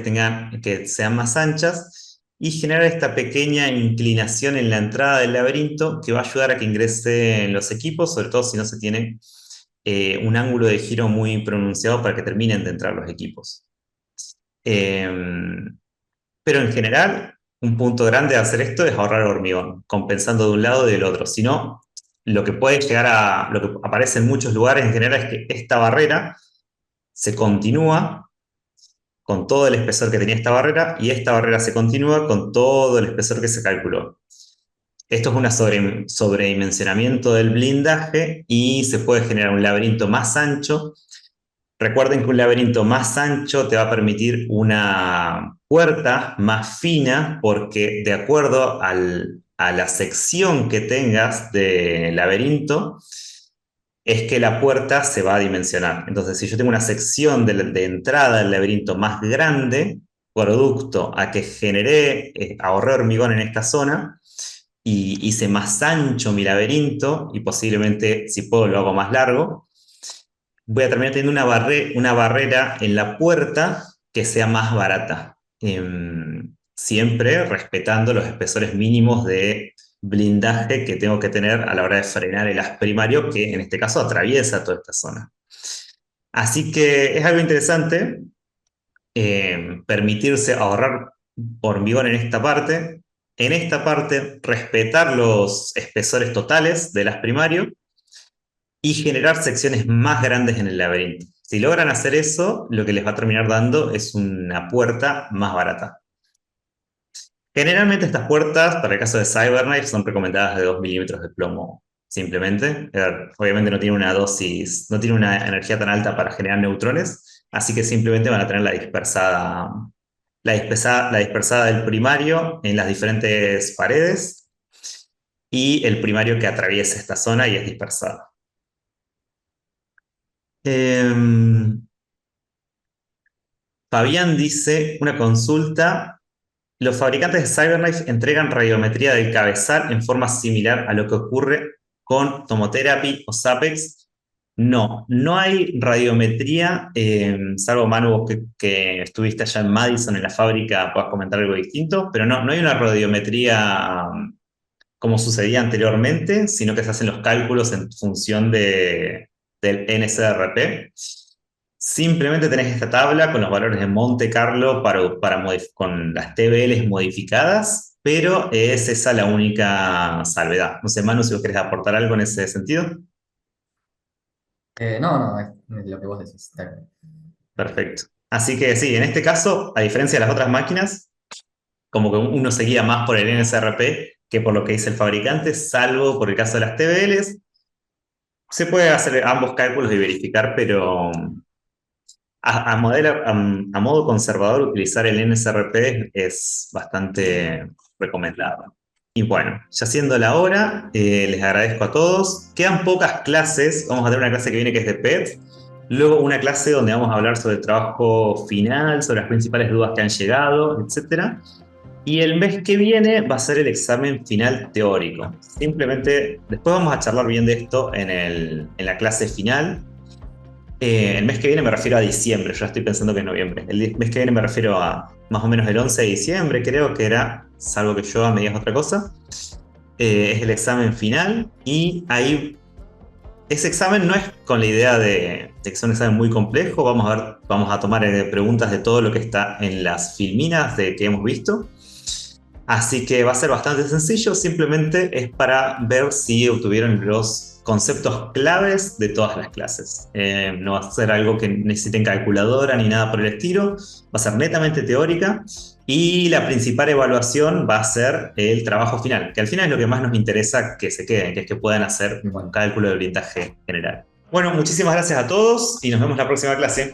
que sean más anchas y generar esta pequeña inclinación en la entrada del laberinto que va a ayudar a que ingresen los equipos, sobre todo si no se tiene un ángulo de giro muy pronunciado para que terminen de entrar los equipos. Pero en general, un punto grande de hacer esto es ahorrar hormigón, compensando de un lado y del otro. Si no, lo que puede llegar lo que aparece en muchos lugares en general es que esta barrera se continúa con todo el espesor que tenía esta barrera y esta barrera se continúa con todo el espesor que se calculó. Esto es un sobredimensionamiento del blindaje y se puede generar un laberinto más ancho. Recuerden que un laberinto más ancho te va a permitir una puerta más fina porque de acuerdo a la sección que tengas de laberinto, es que la puerta se va a dimensionar. Entonces, si yo tengo una sección de entrada del laberinto más grande, producto a que generé, ahorré hormigón en esta zona, y hice más ancho mi laberinto, y posiblemente, si puedo, lo hago más largo, voy a terminar teniendo una barrera en la puerta que sea más barata. Siempre respetando los espesores mínimos de blindaje que tengo que tener a la hora de frenar el haz primario, que en este caso atraviesa toda esta zona. Así que es algo interesante permitirse ahorrar hormigón en esta parte. En esta parte, respetar los espesores totales del haz primario y generar secciones más grandes en el laberinto. Si logran hacer eso, lo que les va a terminar dando es una puerta más barata. Generalmente estas puertas, para el caso de CyberKnife, son recomendadas de 2 milímetros de plomo, simplemente. Obviamente no tiene una dosis, no tiene una energía tan alta para generar neutrones, así que simplemente van a tener la dispersada del primario en las diferentes paredes y el primario que atraviesa esta zona y es dispersada. Fabián dice, una consulta, los fabricantes de CyberKnife entregan radiometría del cabezal en forma similar a lo que ocurre con Tomotherapy o Sapex. No, no hay radiometría, salvo Manu, vos que estuviste allá en Madison, en la fábrica, puedas comentar algo distinto, pero no, no hay una radiometría como sucedía anteriormente, sino que se hacen los cálculos en función del NSRP. Simplemente tenés esta tabla con los valores de Monte Carlo con las TBLs modificadas, pero es esa la única salvedad. No sé, Manu, si vos querés aportar algo en ese sentido. No, no, es lo que vos decís. Está bien. Perfecto. Así que sí, en este caso, a diferencia de las otras máquinas, como que uno se guía más por el NSRP que por lo que dice el fabricante, salvo por el caso de las TBLs. Se puede hacer ambos cálculos y verificar, pero a modo conservador utilizar el NSRP es bastante recomendado. Y bueno, ya siendo la hora, les agradezco a todos. Quedan pocas clases, vamos a tener una clase que viene que es de PET, luego una clase donde vamos a hablar sobre el trabajo final, sobre las principales dudas que han llegado, etc. Y el mes que viene va a ser el examen final teórico. Simplemente, después vamos a charlar bien de esto en la clase final. El mes que viene me refiero a diciembre, yo estoy pensando que es noviembre. El mes que viene me refiero a más o menos el 11 de diciembre, creo que era, salvo que yo me digas otra cosa. Es el examen final y ahí ese examen no es con la idea de que sea un examen muy complejo. Vamos a tomar preguntas de todo lo que está en las filminas que hemos visto. Así que va a ser bastante sencillo, simplemente es para ver si obtuvieron los conceptos claves de todas las clases. No va a ser algo que necesiten calculadora ni nada por el estilo, va a ser netamente teórica y la principal evaluación va a ser el trabajo final, que al final es lo que más nos interesa que se queden, que es que puedan hacer un cálculo de orientaje general. Bueno, muchísimas gracias a todos y nos vemos la próxima clase.